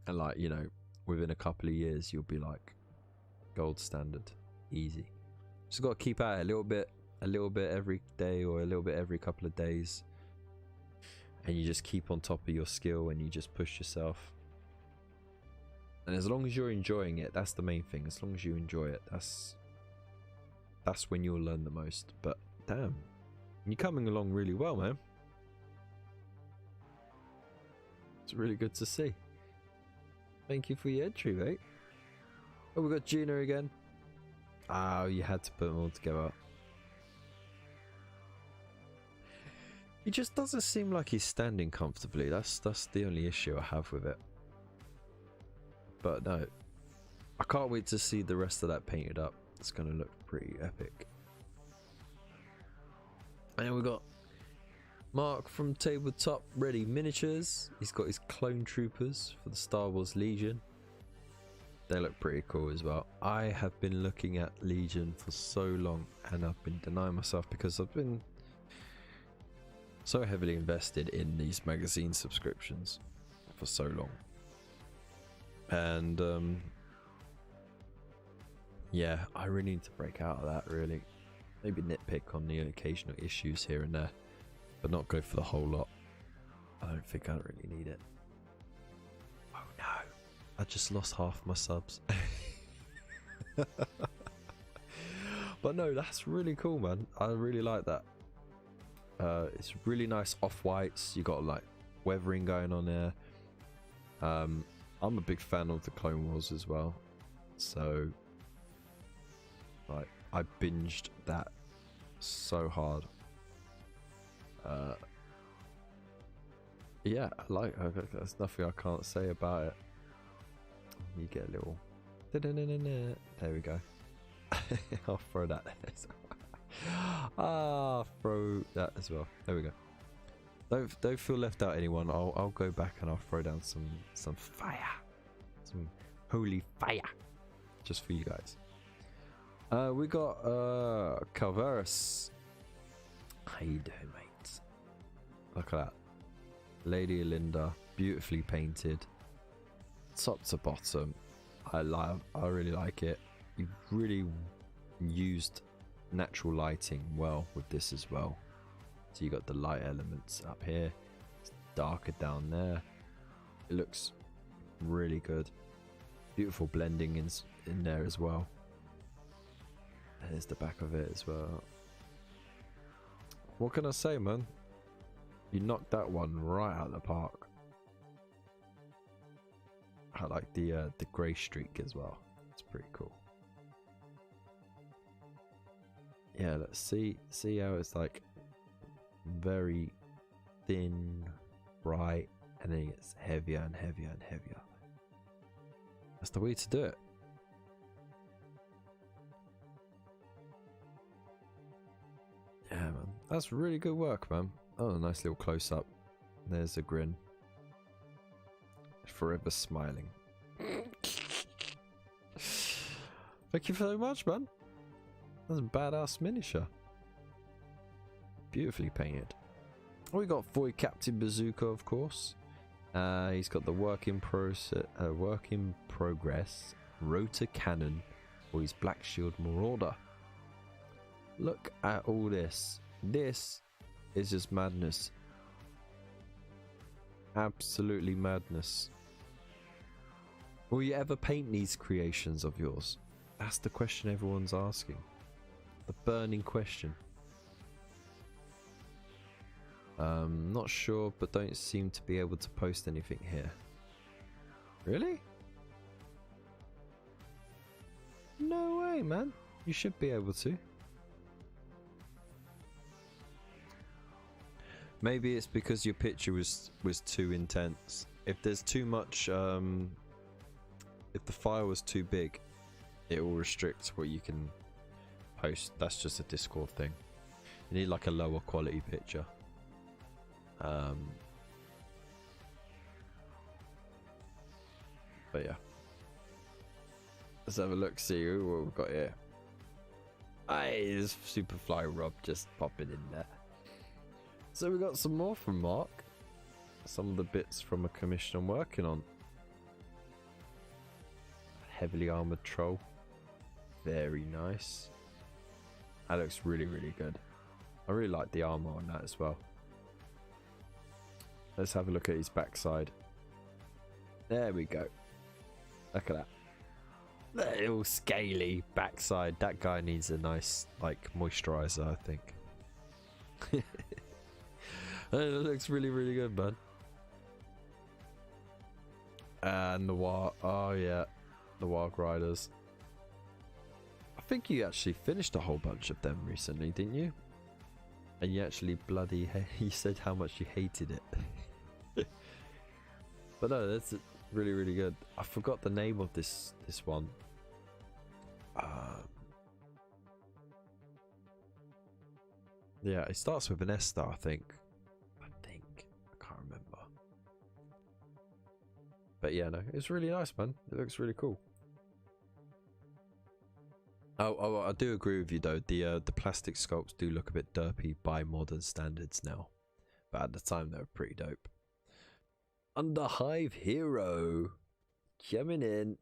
And like, you know, within a couple of years you'll be like gold standard, easy. Just got to keep at it a little bit every day or a little bit every couple of days, and you just keep on top of your skill and you just push yourself. And as long as you're enjoying it, that's the main thing. As long as you enjoy it, that's when you'll learn the most. But damn, you're coming along really well, man. It's really good to see. Thank you for your entry, mate. Oh, we got Gina again. Oh, you had to put them all together. He just doesn't seem like he's standing comfortably. That's the only issue I have with it. But no, I can't wait to see the rest of that painted up. It's going to look pretty epic. And then we got Mark from Tabletop Ready Miniatures. He's got his clone troopers for the Star Wars Legion. They look pretty cool as well. I have been looking at Legion for so long and I've been denying myself because I've been so heavily invested in these magazine subscriptions for so long. And yeah, I really need to break out of that, really. Maybe nitpick on the occasional issues here and there, but not go for the whole lot. I don't think I really need it. Oh no, I just lost half my subs. But no, that's really cool, man. I really like that. It's really nice off-whites. You got like weathering going on there. I'm a big fan of the Clone Wars as well, so like I binged that so hard. Yeah, there's nothing I can't say about it. You get a little there we go. I'll throw that throw that as well. There we go. Don't feel left out, anyone. I'll go back and I'll throw down some fire, some holy fire, just for you guys. We got Calvarus. How you doing, mate? Look at that, Lady Linda, beautifully painted, top to bottom. I really like it. You've really used natural lighting well with this as well. So you got the light elements up here, it's darker down there. It looks really good. Beautiful blending in there as well. There's the back of it as well. What can I say, man? You knocked that one right out of the park. I like the grey streak as well. It's pretty cool. Yeah, let's see how it's like very thin, bright, and then it gets heavier and heavier and heavier. That's the way to do it. Yeah, man, that's really good work, man. Oh, a nice little close up. There's a grin. Forever smiling. Thank you so much, man. That's a badass miniature. Beautifully painted. We got Void Captain Bazooka, of course. He's got the work in progress rotor cannon for his Black Shield Marauder. Look at all this. This is just madness. Absolutely madness. Will you ever paint these creations of yours? That's the question everyone's asking. The burning question. Not sure, but don't seem to be able to post anything here. Really? No way, man. You should be able to. Maybe it's because your picture was too intense. If there's too much, if the file was too big, it will restrict what you can post. That's just a Discord thing. You need like a lower quality picture. But yeah, let's have a look, see what we've got here. Hey, there's Superfly Rob just popping in there. So we got some more from Mark. Some of the bits from a commission I'm working on. Heavily armored troll. Very nice. That looks really, really good. I really like the armor on that as well. Let's have a look at his backside. There we go. Look at that. That little scaly backside. That guy needs a nice, like, moisturizer, I think. It looks really, really good, man. And the Warg. Oh, yeah. The Warg Riders. I think you actually finished a whole bunch of them recently, didn't you? And you actually bloody... you said how much you hated it. But no, that's really, really good. I forgot the name of this one. Yeah, it starts with an S star, I think. I can't remember. But yeah, no, it's really nice, man. It looks really cool. Oh, I do agree with you though. The plastic sculpts do look a bit derpy by modern standards now, but at the time they were pretty dope. Underhive Hero coming in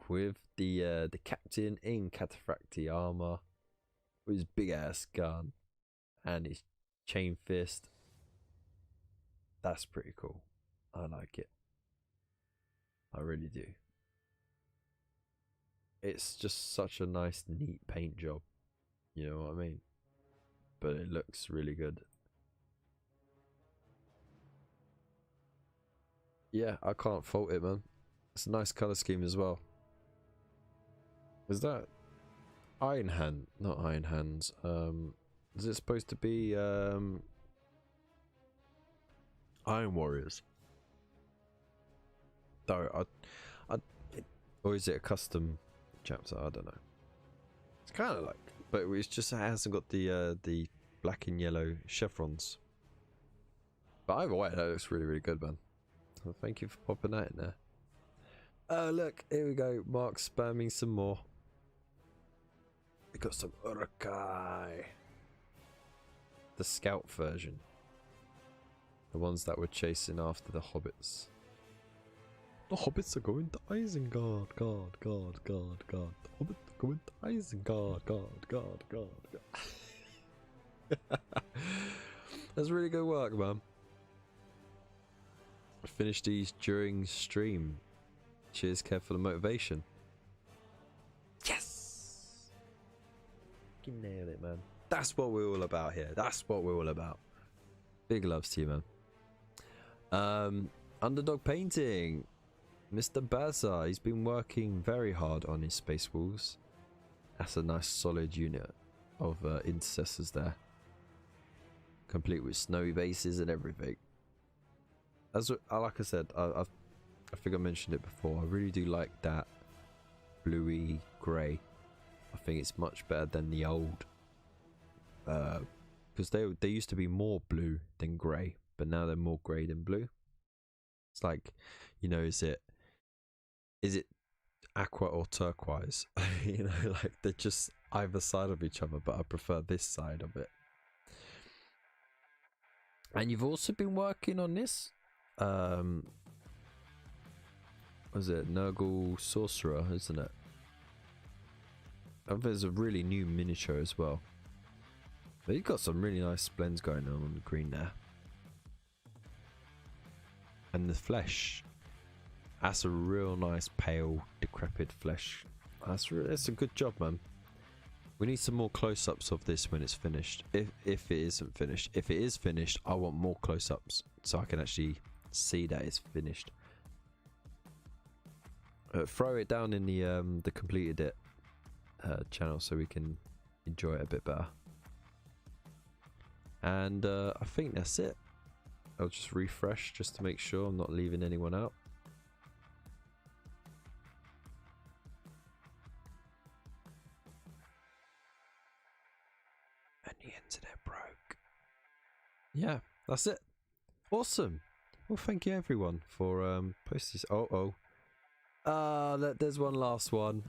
with the captain in Cataphractii armor with his big ass gun and his chain fist. That's pretty cool. I like it. I really do. It's just such a nice, neat paint job. You know what I mean? But it looks really good. Yeah, I can't fault it, man. It's a nice color scheme as well. Is that Iron Hand? Not Iron Hands. Is it supposed to be Iron Warriors? No, or is it a custom chapter? I don't know. It's kind of like, but it's just it hasn't got the black and yellow chevrons. But either way, that looks really, really good, man. Well, thank you for popping that in there. Oh, look, here we go. Mark's spamming some more. We got some Urukai. The scout version. The ones that were chasing after the hobbits. The hobbits are going to Isengard. God. The hobbits are going to Isengard. God. That's really good work, man. I finished these during stream. Cheers, Kev, for the motivation. Yes! You nailed it, man. That's what we're all about here. That's what we're all about. Big loves to you, man. Underdog Painting. Mr. Baza, he's been working very hard on his Space Wolves. That's a nice solid unit of intercessors there. Complete with snowy bases and everything. As like I said, I think I mentioned it before. I really do like that bluey grey. I think it's much better than the old. Because they used to be more blue than grey, but now they're more grey than blue. It's like, you know, is it aqua or turquoise? You know, like they're just either side of each other, but I prefer this side of it. And you've also been working on this. Was it Nurgle Sorcerer, isn't it? Oh, there's a really new miniature as well. But you've got some really nice splends going on the green there. And the flesh. That's a real nice pale, decrepit flesh. That's a good job, man. We need some more close-ups of this when it's finished. If it isn't finished. If it is finished, I want more close-ups so I can actually see that it's finished. Throw it down in the completed it channel so we can enjoy it a bit better. And I think that's it. I'll just refresh just to make sure I'm not leaving anyone out. And the internet broke. Yeah, that's it. Awesome. Well, thank you everyone for posting this. There's one last one.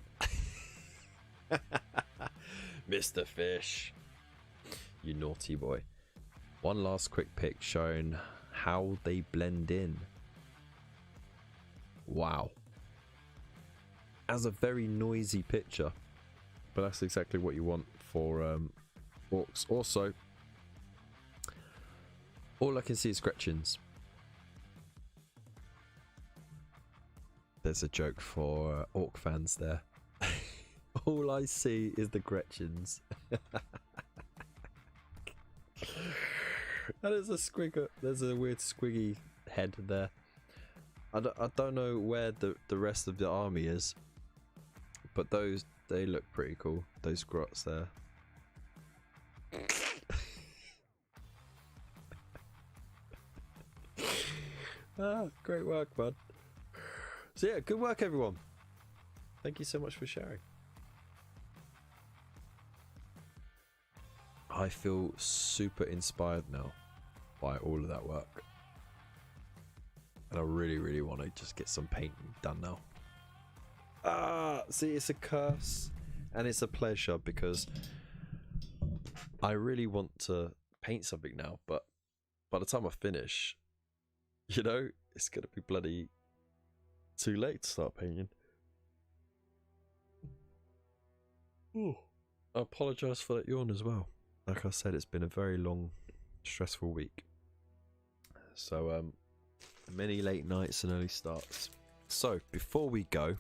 Mr. Fish. You naughty boy. One last quick pic showing how they blend in. Wow. As a very noisy picture. But that's exactly what you want for orcs. Also, all I can see is Gretchens. There's a joke for orc fans there. All I see is the Gretchens. And there's a squigger. There's a weird squiggy head there. I don't know where the rest of the army is, but they look pretty cool. Those grots there. Great work, bud. So yeah, good work everyone. Thank you so much for sharing. I feel super inspired now by all of that work. And I really, really want to just get some painting done now. See, it's a curse and it's a pleasure because I really want to paint something now, but by the time I finish, you know, it's going to be bloody too late to start painting. Ooh. I apologise for that yawn as well. Like I said, it's been a very long, stressful week. So, many late nights and early starts. So, before we go,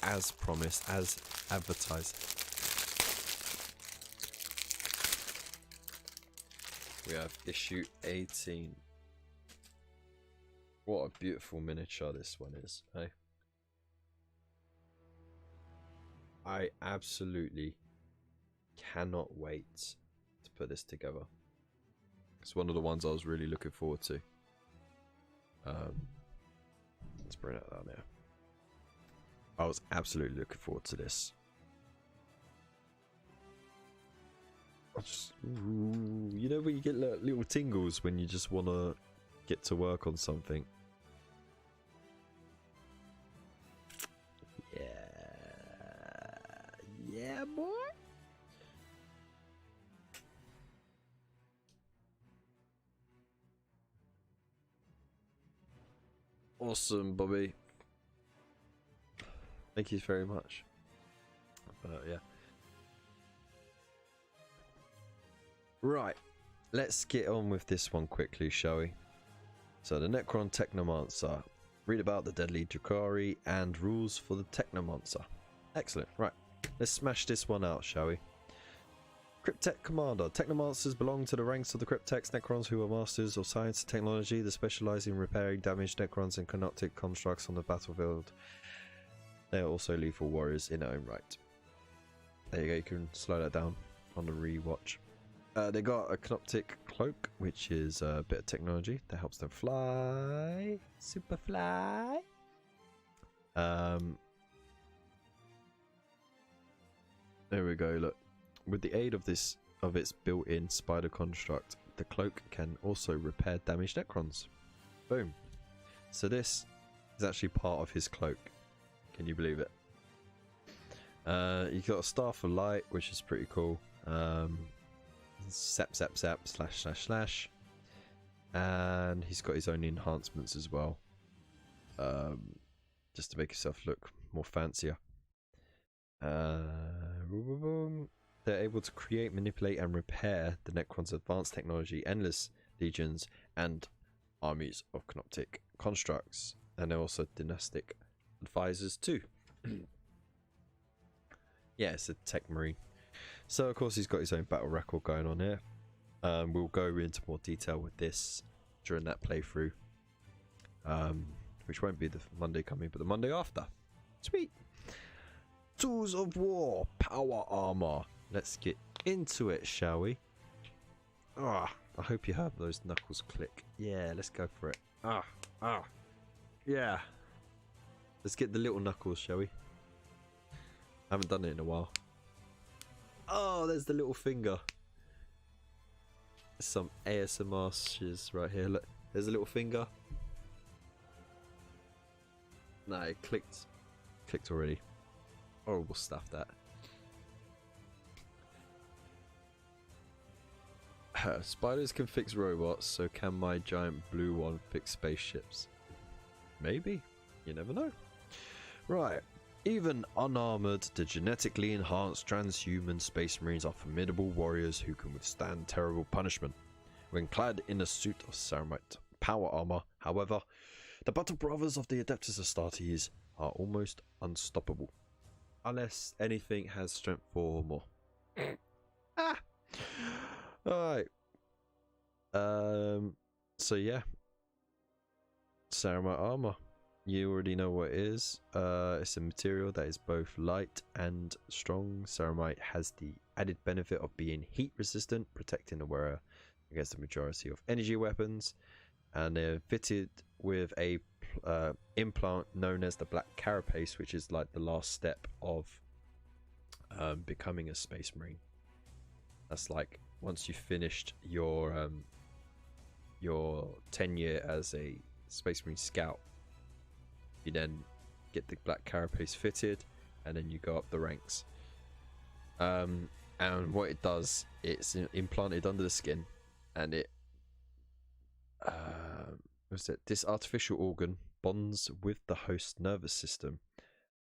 as promised, as advertised, we have issue 18. What a beautiful miniature this one is, eh? I absolutely cannot wait to put this together. It's one of the ones I was really looking forward to. Let's bring that down there. I was absolutely looking forward to this. You know when you get little tingles when you just want to get to work on something. Yeah, boy. Awesome, Bobby. Thank you very much. Yeah. Right, let's get on with this one quickly, shall we? So, the Necron Technomancer. Read about the deadly Jakari and rules for the Techno Monster. Excellent. Right, let's smash this one out, shall we? Cryptech Commander. Technomancers belong to the ranks of the Cryptex Necrons who are masters of science and technology. They specialize in repairing damaged Necrons and Canoptic constructs on the battlefield. They are also lethal warriors in their own right. There you go, you can slow that down on the rewatch. They got a Canoptic cloak, which is a bit of technology that helps them fly. Super fly. There we go, look. With the aid of its built-in spider construct, the cloak can also repair damaged Necrons. Boom. So this is actually part of his cloak. Can you believe it? You've got a Staff of Light, which is pretty cool. Zap, zap, zap, slash, slash, slash. And he's got his own enhancements as well. Just to make himself look more fancier. They're able to create, manipulate, and repair the Necron's advanced technology, endless legions, and armies of Canoptic constructs. And they're also dynastic advisors too. Yeah, it's a tech marine. So of course he's got his own battle record going on here. We'll go into more detail with this during that playthrough, which won't be the Monday coming, but the Monday after. Sweet. Tools of War, Power Armor. Let's get into it, shall we? I hope you have those knuckles click. Yeah, let's go for it. Yeah. Let's get the little knuckles, shall we? I haven't done it in a while. Oh, there's the little finger. There's some ASMR shiz right here. Look, there's a little finger. No, it clicked. Clicked already. Horrible stuff, that. Spiders can fix robots, so can my giant blue one fix spaceships? Maybe. You never know. Right. Even unarmored, the genetically enhanced transhuman space marines are formidable warriors who can withstand terrible punishment. When clad in a suit of ceramite power armor, however, the battle brothers of the Adeptus Astartes are almost unstoppable. Unless anything has strength 4 or more. Alright. So yeah. Ceramite armor. You already know what it is. It's a material that is both light and strong. Ceramite has the added benefit of being heat resistant, protecting the wearer against the majority of energy weapons. And they're fitted with a implant known as the Black Carapace, which is like the last step of becoming a Space Marine. That's like once you've finished your tenure as a Space Marine Scout, you then get the Black Carapace fitted, and then you go up the ranks. And what it does, it's implanted under the skin, and it this artificial organ bonds with the host nervous system,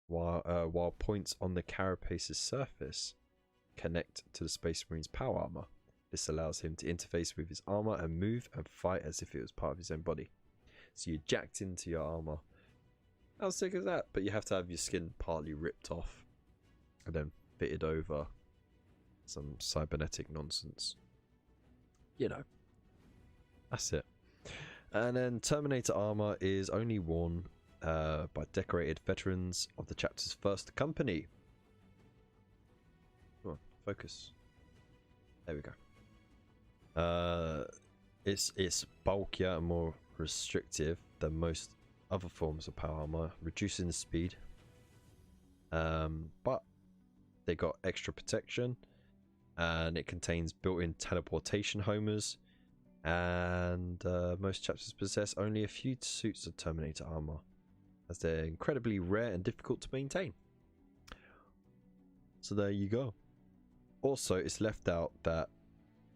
while points on the carapace's surface connect to the Space Marine's power armor. This allows him to interface with his armor and move and fight as if it was part of his own body. So you're jacked into your armor. How sick is that? But you have to have your skin partly ripped off and then fitted over some cybernetic nonsense. You know, that's it. And then Terminator Armor is only worn by decorated veterans of the chapter's first company. Come on, focus. There we go. It's bulkier and more restrictive than most other forms of power armor, reducing the speed. But they got extra protection, and it contains built-in teleportation homers. And most chapters possess only a few suits of Terminator armor, as they're incredibly rare and difficult to maintain. So there you go. Also, it's left out that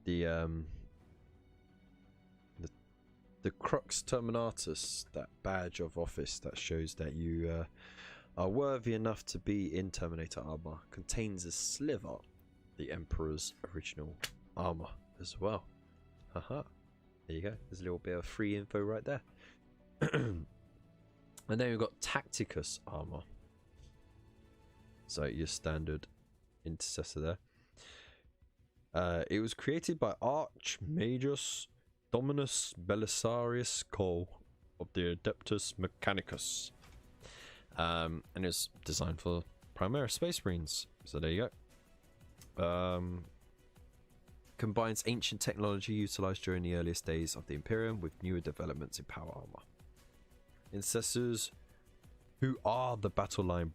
the Crux Terminatus, that badge of office that shows that you are worthy enough to be in Terminator armor, contains a sliver of the Emperor's original armor as well. Haha. There you go. There's a little bit of free info right there. And then we've got Tacticus Armor. So your standard intercessor there. It was created by Archmagus Dominus Belisarius Cole of the Adeptus Mechanicus. And it's designed for Primaris Space Marines. So there you go. Combines ancient technology utilized during the earliest days of the Imperium with newer developments in power armor. Intercessors, who are the battle line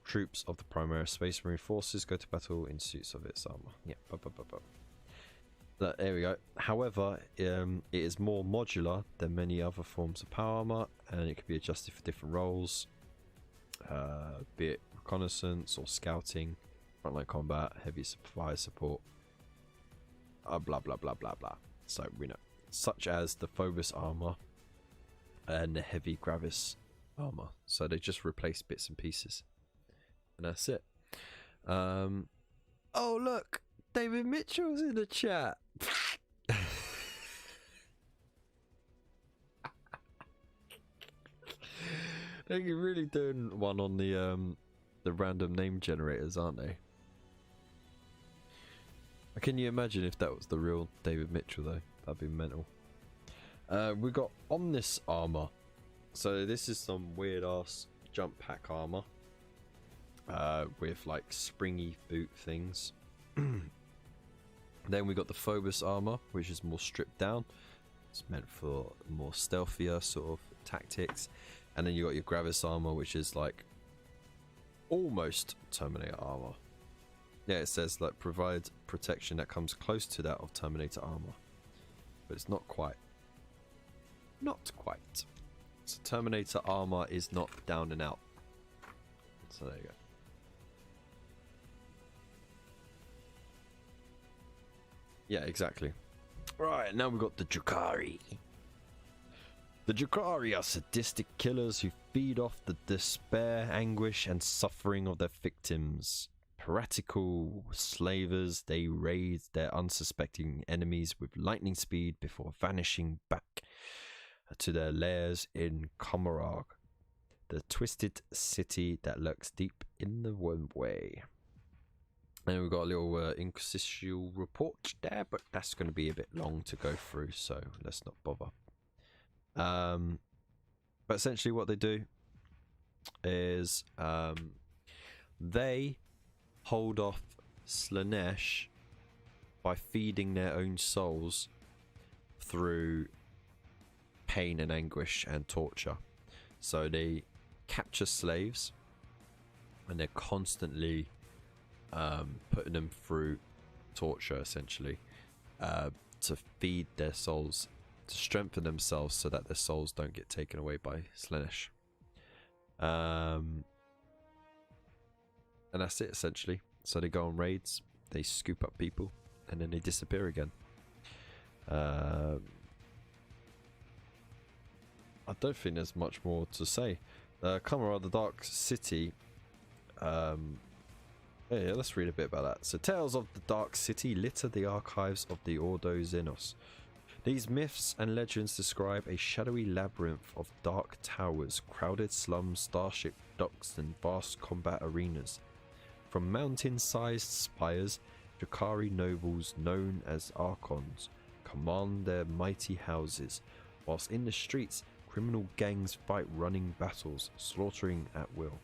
troops of the Primaris Space Marine forces, go to battle in suits of its armor. Yeah, there we go. However, it is more modular than many other forms of power armor, and it can be adjusted for different roles, be it reconnaissance or scouting, frontline combat, heavy fire support. Blah blah blah blah blah. So we know, such as the Phobos armor and the heavy Gravis armor. So they just replace bits and pieces, and that's it. Oh look, David Mitchell's in the chat. They're really doing one on the random name generators, aren't they? Can you imagine if that was the real David Mitchell though? That'd be mental. We got Omnis Armor. So this is some weird ass jump pack armor. With like springy boot things. Then we got the Phobos Armor, which is more stripped down. It's meant for more stealthier sort of tactics. And then you got your Gravis Armor, which is like almost Terminator Armor. Yeah, it says like provide protection that comes close to that of Terminator armor, but it's not quite. Not quite. So Terminator armor is not down and out. So there you go. Yeah, exactly. Right, now we've got the Jakari. The Jakari are sadistic killers who feed off the despair, anguish, and suffering of their victims. Piratical slavers, they raid their unsuspecting enemies with lightning speed before vanishing back to their lairs in Comarag, the twisted city that lurks deep in the Wormway. And we've got a little inquisitional report there, but that's going to be a bit long to go through, so let's not bother. But essentially what they do is they hold off Slaanesh by feeding their own souls through pain and anguish and torture. So they capture slaves and they're constantly putting them through torture essentially to feed their souls, to strengthen themselves so that their souls don't get taken away by Slaanesh. And that's it essentially. So they go on raids, they scoop up people, and then they disappear again. I don't think there's much more to say. Kamara, the Dark City. Yeah, let's read a bit about that. So tales of the Dark City litter the archives of the Ordo Xenos. These myths and legends describe a shadowy labyrinth of dark towers, crowded slums, starship docks, and vast combat arenas. From mountain-sized spires, Jakari nobles known as Archons command their mighty houses, whilst in the streets, criminal gangs fight running battles, slaughtering at will.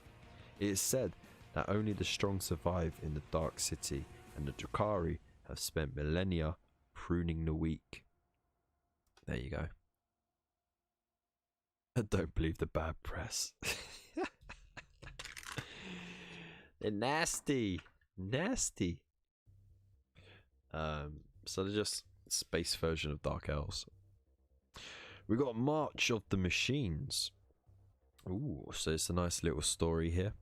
It is said that only the strong survive in the Dark City, and the Jakari have spent millennia pruning the weak. There you go. I don't believe the bad press. They're nasty. Nasty. So they're just space version of Dark Elves. We got March of the Machines. Ooh, so it's a nice little story here.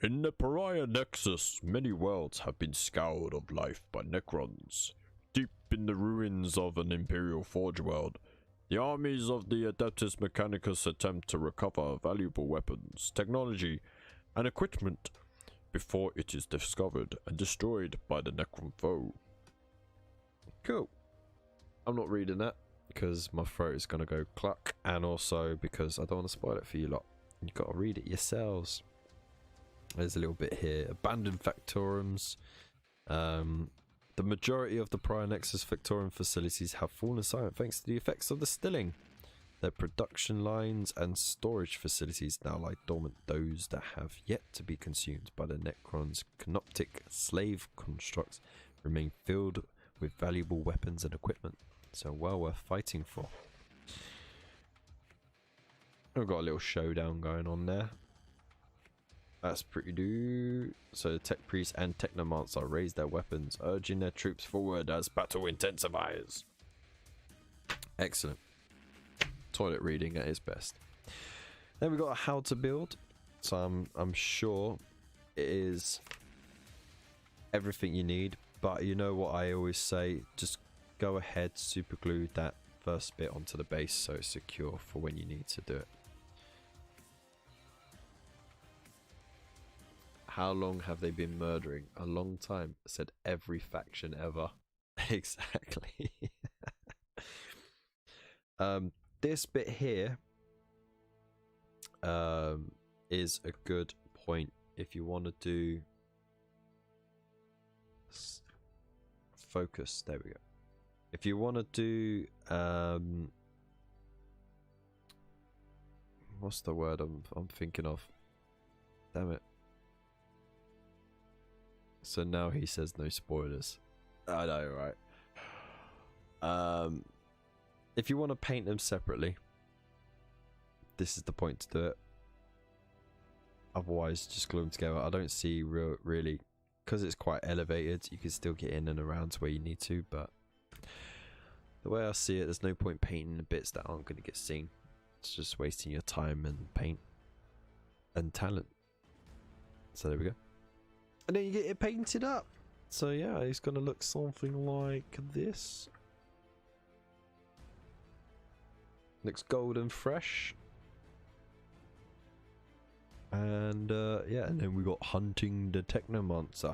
In the Pariah Nexus, many worlds have been scoured of life by Necrons. Deep in the ruins of an Imperial Forge world, the armies of the Adeptus Mechanicus attempt to recover valuable weapons, technology, and equipment before it is discovered and destroyed by the Necron foe. Cool. I'm not reading that because my throat is going to go cluck, and also because I don't want to spoil it for you lot. You've got to read it yourselves. There's a little bit here. Abandoned Factorums. The majority of the Prior Nexus Factorum facilities have fallen silent thanks to the effects of the stilling. Their production lines and storage facilities now lie dormant, those that have yet to be consumed by the Necron's canoptic slave constructs remain filled with valuable weapons and equipment, so well worth fighting for. We've got a little showdown going on there. That's pretty do. So the Tech Priest and Techno Monster raise their weapons, urging their troops forward as battle intensifies. Excellent. Toilet reading at its best. Then we got a how to build. So I'm sure it is everything you need, but you know what I always say, just go ahead, super glue that first bit onto the base so it's secure for when you need to do it. How long have they been murdering? A long time. Said every faction ever. Exactly. This bit here is a good point if you want to do focus. There we go. If you want to do what's the word I'm thinking of? Damn it. So now he says no spoilers. I know, right? If you want to paint them separately, this is the point to do it. Otherwise, just glue them together. I don't see really, because it's quite elevated, you can still get in and around to where you need to, but the way I see it, there's no point painting the bits that aren't going to get seen. It's just wasting your time and paint and talent. So there we go. And then you get it painted up. So yeah, it's going to look something like this. Looks golden fresh. And yeah, and then we got hunting the Techno Monster.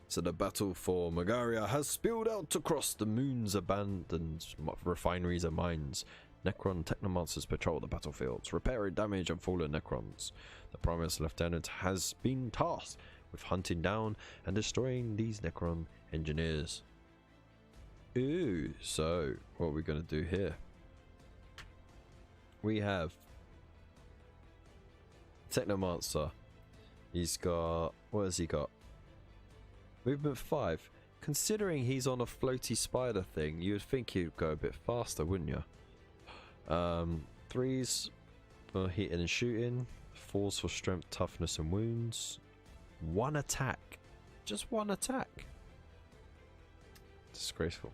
So the battle for Magaria has spilled out across the moon's abandoned refineries and mines. Necron Technomancers patrol the battlefields, repairing damage and fallen Necrons. The Primus Lieutenant has been tasked with hunting down and destroying these Necron engineers. Ooh, so what are we going to do here? We have Technomancer. He's got, what has he got? Movement 5. Considering he's on a floaty spider thing, you would think he'd go a bit faster, wouldn't you? 3s for hitting and shooting, 4s for strength, toughness and wounds. 1 attack. Just 1 attack. Disgraceful.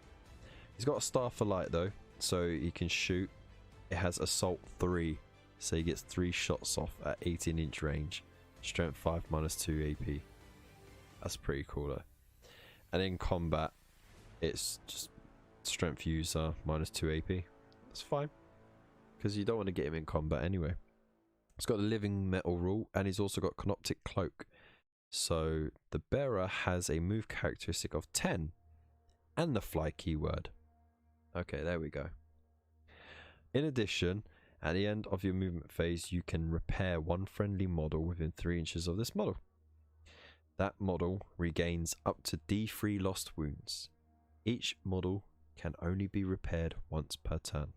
He's got a Star for Light though, so he can shoot. It has Assault 3, so he gets 3 shots off at 18-inch range. Strength 5 minus 2 AP. That's pretty cool though. And in combat, it's just Strength user minus 2 AP. That's fine, because you don't want to get him in combat anyway. He's got a Living Metal rule, and he's also got Canoptic Cloak. So the bearer has a move characteristic of 10 and the fly keyword. Okay, there we go. In addition, at the end of your movement phase, you can repair 1 friendly model within 3 inches of this model. That model regains up to D3 lost wounds. Each model can only be repaired once per turn.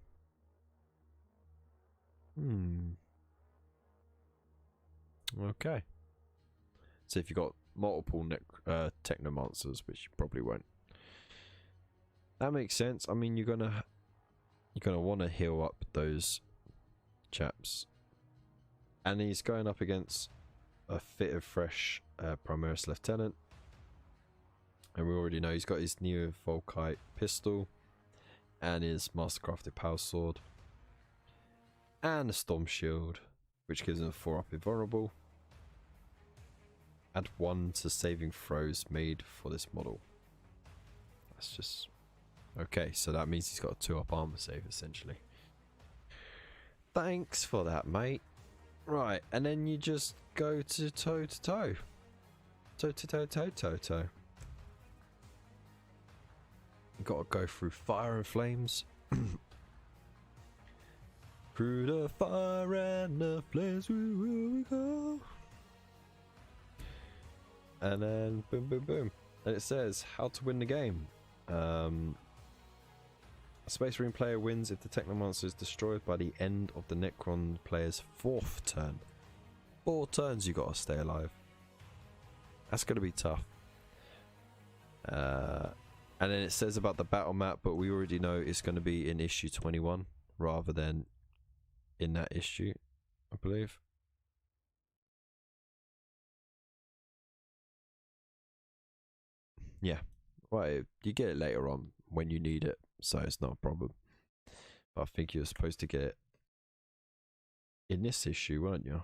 Okay. So if you've got multiple Techno Monsters, which you probably won't, that makes sense. I mean, you're gonna want to heal up those chaps, and he's going up against a fit of fresh Primaris Lieutenant, and we already know he's got his new Volkite pistol and his Mastercrafted Power Sword and a Storm Shield, which gives him a 4-up invulnerable. Add 1 to saving throws made for this model. That's just okay, so that means he's got a 2-up armor save essentially. Thanks for that, mate. Right, and then you just go to toe to toe. Toe to toe, toe to toe. You gotta go through fire and flames. Through the fire and the flames we will go. And then boom, boom, boom. And it says how to win the game. A Space Marine player wins if the Techno Monster is destroyed by the end of the Necron player's 4th turn. 4 turns you gotta stay alive. That's gonna be tough. And then it says about the battle map, but we already know it's gonna be in issue 21 rather than in that issue, I believe. Yeah, well, you get it later on when you need it, so it's not a problem. But I think you're supposed to get it in this issue, weren't you?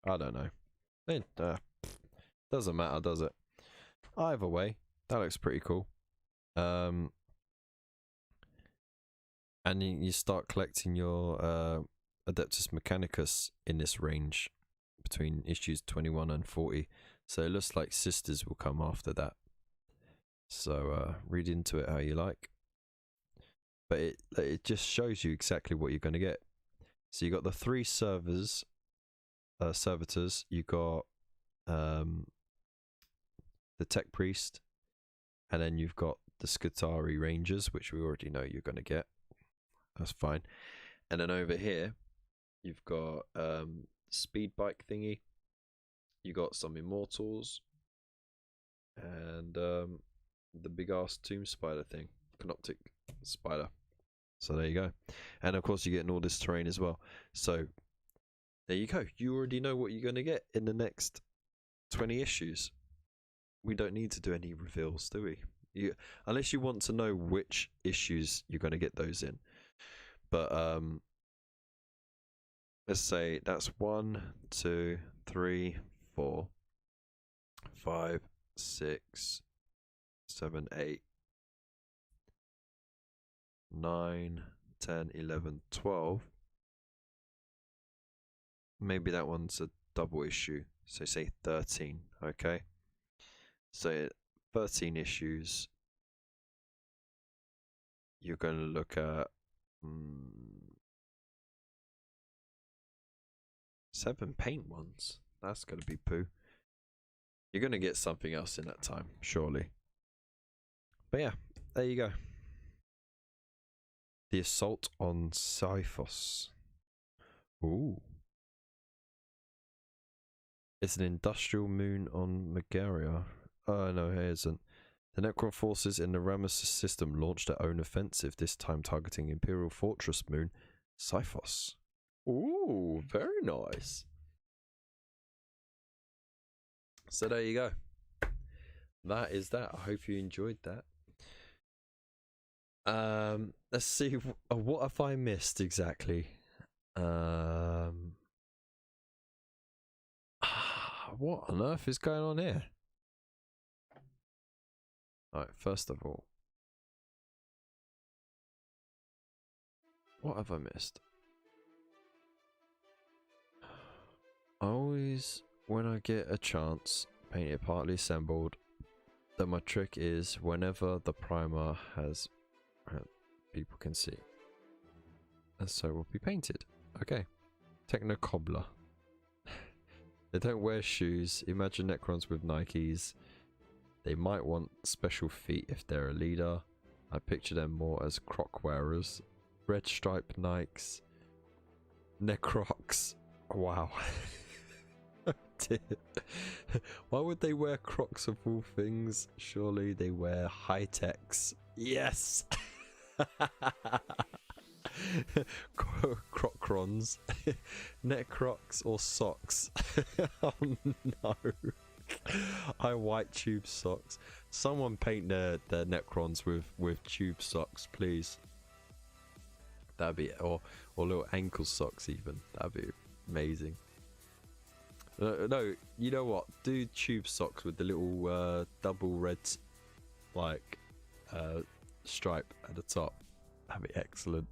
I don't know. It doesn't matter, does it? Either way, that looks pretty cool. And you start collecting your Adeptus Mechanicus in this range between issues 21 and 40. So it looks like Sisters will come after that. So read into it how you like. But it just shows you exactly what you're going to get. So you got the 3 servitors. You got the Tech Priest, and then you've got the Skitarii Rangers, which we already know you're going to get. That's fine. And then over here, you've got speed bike thingy. You got some Immortals, and the big ass Tomb Spider thing, Canoptic Spider. So there you go. And of course, you're getting all this terrain as well. So there you go. You already know what you're going to get in the next 20 issues. We don't need to do any reveals, do we? Unless you want to know which issues you're going to get those in. But let's say that's 1, 2, 3, 4, 5, 6, 7, 8, 9, 10, 11, 12. Maybe that one's a double issue. So say 13, okay? So 13 issues. You're going to look at 7 paint ones. That's going to be poo. You're going to get something else in that time, surely. But yeah, there you go. The Assault on Siphos. Ooh. It's an industrial moon on Megaria. Oh no, it isn't. The Necron forces in the Ramesses system launched their own offensive, this time targeting Imperial Fortress moon, Siphos. Ooh, very nice. So there you go. That is that. I hope you enjoyed that. Let's see. What have I missed exactly? What on earth is going on here? Alright, first of all, what have I missed? I always, when I get a chance, paint it partly assembled. Then my trick is whenever the primer has, people can see. And so it will be painted. Okay. Techno Cobbler. They don't wear shoes. Imagine Necrons with Nikes. They might want special feet if they're a leader. I picture them more as croc wearers. Red stripe Nikes. Necrocs. Wow. Oh dear. Why would they wear Crocs of all things? Surely they wear high-techs. Yes! Crocrons. Necrocs or socks. Oh no. I white tube socks. Someone paint their Necrons with tube socks, please. That'd be, or little ankle socks even. That'd be amazing. No, you know what? Do tube socks with the little double red like stripe at the top. That'd be excellent.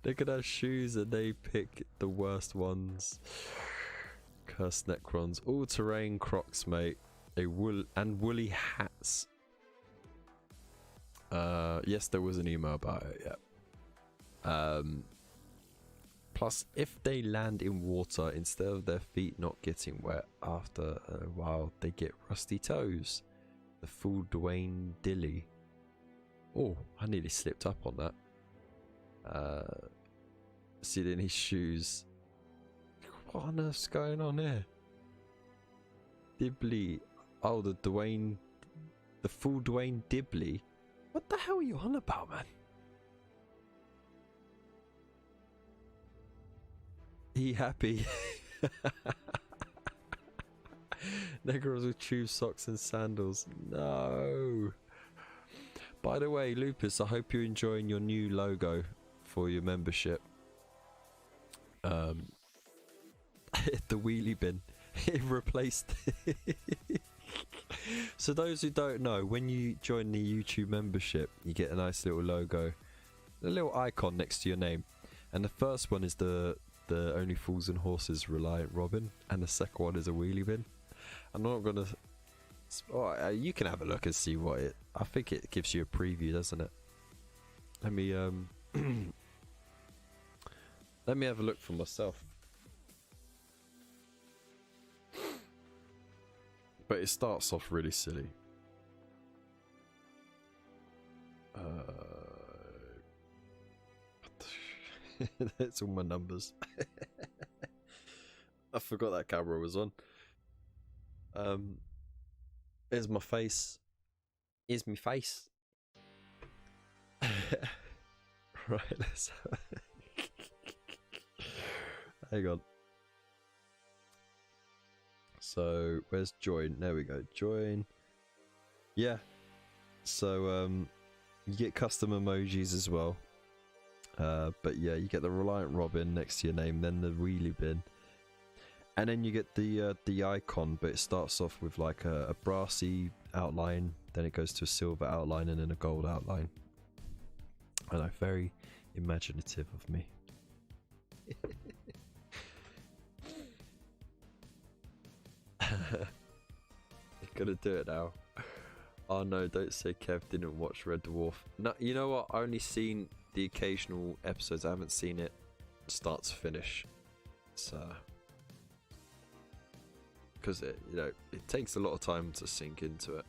Look at our shoes and they pick the worst ones. Cursed Necrons. All-terrain Crocs, mate. Woolly hats. Yes, there was an email about it, yeah. Plus, if they land in water, instead of their feet not getting wet after a while, they get rusty toes. The full Dwayne Dilly. Oh, I nearly slipped up on that. See it in his shoes. What on earth's going on here? Dibley. Oh, the full Dwayne Dibley. What the hell are you on about, man? He happy. Negros with tube socks and sandals. No. By the way, Lupus, I hope you're enjoying your new logo for your membership. The wheelie bin. It replaced. So those who don't know, when you join the YouTube membership, you get a nice little logo, a little icon next to your name, and the first one is the Only Fools and Horses Reliant Robin, and the second one is a wheelie bin. I'm not gonna. Oh, you can have a look and see what it. I think it gives you a preview, doesn't it? Let me let me have a look for myself. But it starts off really silly. That's all my numbers. I forgot that camera was on. Here's my face. Here's my face. Right, let's hang on. So where's join? There we go. Join. Yeah. So you get custom emojis as well. But yeah, you get the Reliant Robin next to your name, then the wheelie bin, and then you get the icon. But it starts off with like a brassy outline, then it goes to a silver outline, and then a gold outline. I know, very imaginative of me. You're gonna do it now. Oh no, don't say Kev didn't watch Red Dwarf. No, you know what? I only seen the occasional episodes. I haven't seen it start to finish. So, because it, you know, it takes a lot of time to sink into it.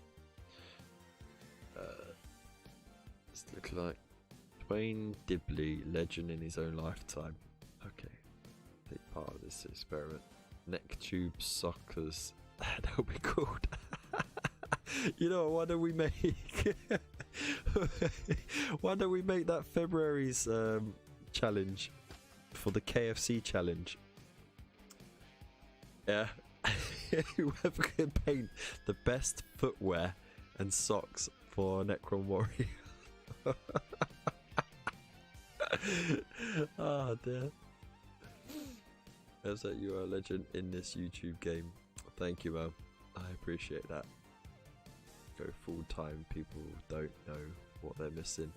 It's look like Dwayne Dibley, legend in his own lifetime. Okay, take part of this experiment. Neck tube suckers. That'll be called. You know, why don't we make that February's challenge for the KFC challenge? Yeah. Whoever can paint the best footwear and socks for Necron Warrior. Oh dear. As that you are a legend in this YouTube game. Thank you, man. I appreciate that. Go full time. People don't know what they're missing.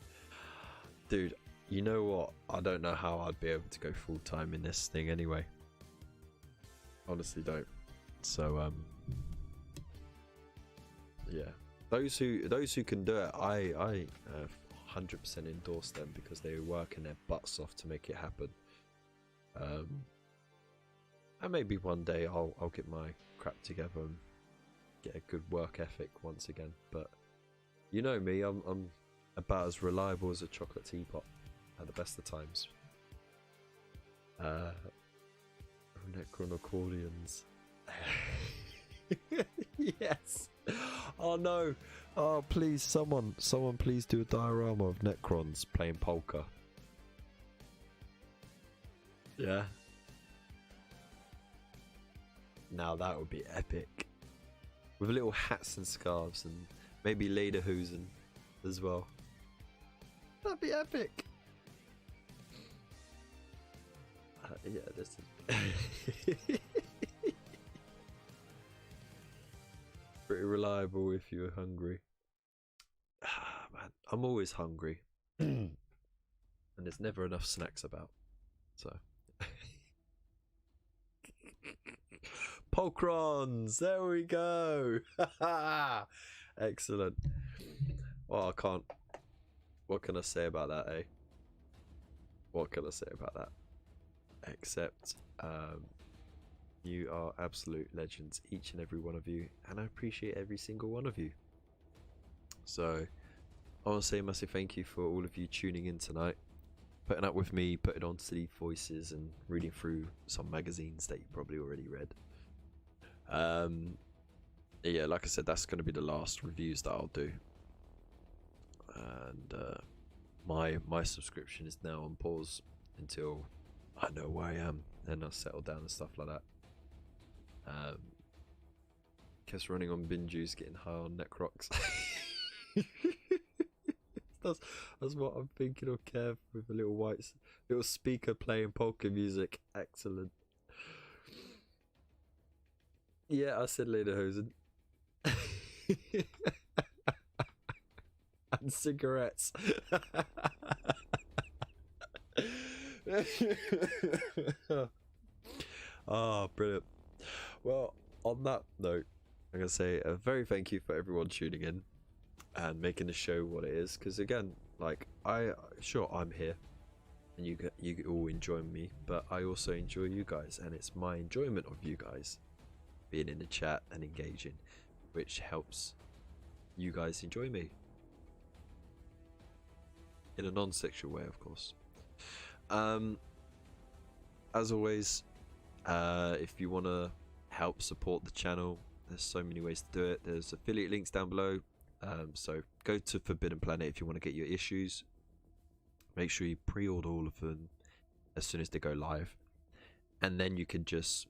Dude, you know what? I don't know how I'd be able to go full time in this thing anyway. Honestly, don't. So yeah. Those who can do it, I 100% endorse them because they are working their butts off to make it happen. And maybe one day I'll get my crap together and get a good work ethic once again. But you know me, I'm about as reliable as a chocolate teapot at the best of times. Necron accordions. Yes. Oh no. Oh please, someone please do a diorama of Necrons playing polka. Yeah. Now that would be epic. With little hats and scarves and maybe lederhosen as well. That'd be epic. Yeah, this is pretty reliable if you're hungry. Man, I'm always hungry. And there's never enough snacks about. So Pocrons, there we go. Excellent. Oh, I can't. What can I say about that, eh? What can I say about that? Except, you are absolute legends, each and every one of you, and I appreciate every single one of you. So, I want to say a massive thank you for all of you tuning in tonight, putting up with me, putting on silly voices, and reading through some magazines that you probably already read. Yeah, like I said, that's going to be the last reviews that I'll do, and my subscription is now on pause until I know where I am, and I'll settle down and stuff like that. Guess running on bin juice, getting high on Necrox. that's what I'm thinking of, Kev, with a little speaker playing polka music. Excellent. Yeah, I said lederhosen. And cigarettes. Ah, brilliant. Well, on that note, I'm going to say a very thank you for everyone tuning in and making the show what it is. Because again, like, I'm here and you all enjoy me, but I also enjoy you guys, and it's my enjoyment of you guys being in the chat and engaging which helps you guys enjoy me in a non-sexual way, of course. As always, if you want to help support the channel, there's so many ways to do it. There's affiliate links down below, so go to Forbidden Planet if you want to get your issues. Make sure you pre-order all of them as soon as they go live, and then you can just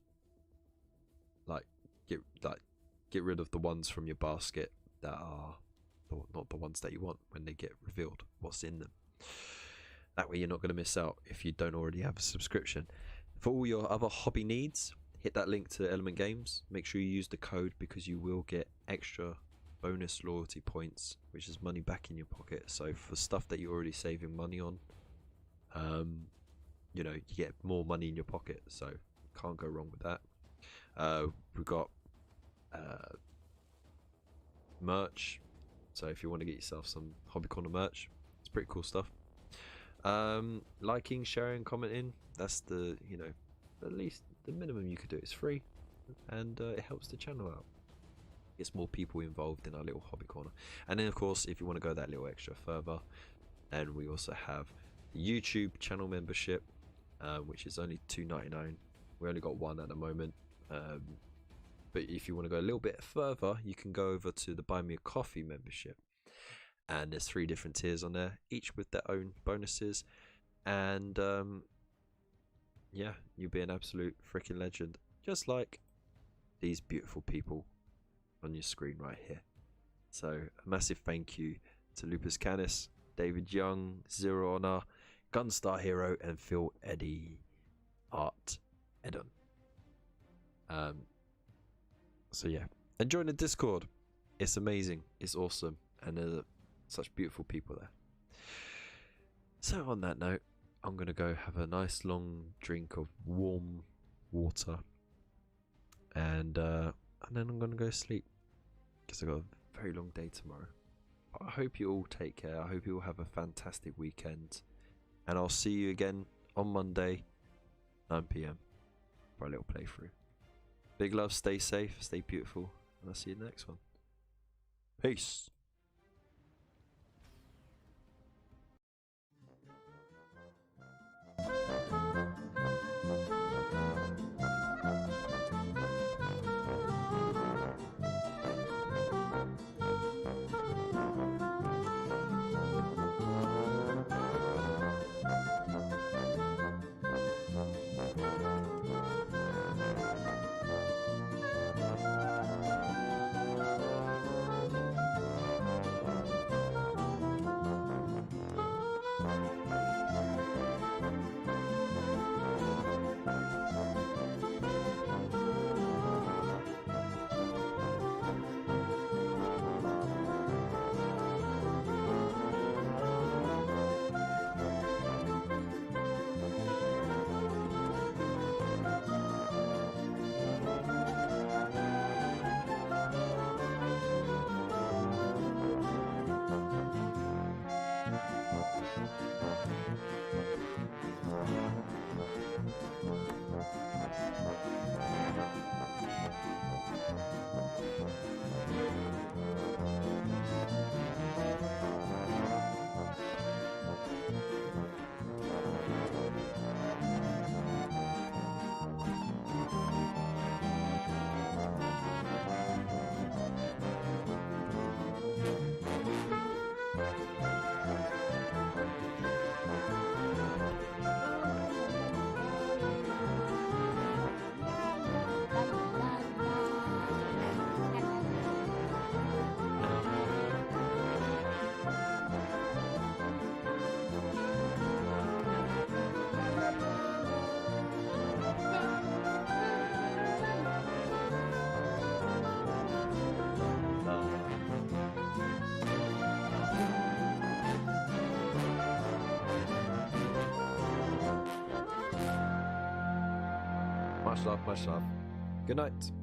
get rid of the ones from your basket that are not the ones that you want when they get revealed what's in them. That way you're not going to miss out if you don't already have a subscription. For all your other hobby needs, hit that link to Element Games. Make sure you use the code, because you will get extra bonus loyalty points, which is money back in your pocket. So for stuff that you're already saving money on, you know, you get more money in your pocket, so can't go wrong with that. We've got merch, so if you want to get yourself some Hobby Corner merch, it's pretty cool stuff. Liking, sharing, commenting, that's the, you know, at least the minimum you could do. It's free, and it helps the channel out, gets more people involved in our little Hobby Corner. And then of course, if you want to go that little extra further, then we also have the YouTube channel membership, which is only $2.99. we only got one at the moment, but if you want to go a little bit further, you can go over to the Buy Me a Coffee membership, and there's 3 different tiers on there, each with their own bonuses. And yeah, you'll be an absolute freaking legend, just like these beautiful people on your screen right here. So a massive thank you to Lupus Canis, David Young, Zero Honor, Gunstar Hero, and Phil Eddie Art Edon. So yeah, and join the Discord. It's amazing, it's awesome, and there's such beautiful people there. So on that note, I'm gonna go have a nice long drink of warm water, and then I'm gonna go sleep, because I've got a very long day tomorrow. I hope you all take care. I hope you all have a fantastic weekend, and I'll see you again on Monday, 9 PM, for a little playthrough. Big love, stay safe, stay beautiful, and I'll see you in the next one. Peace. Much love, much love. Good night.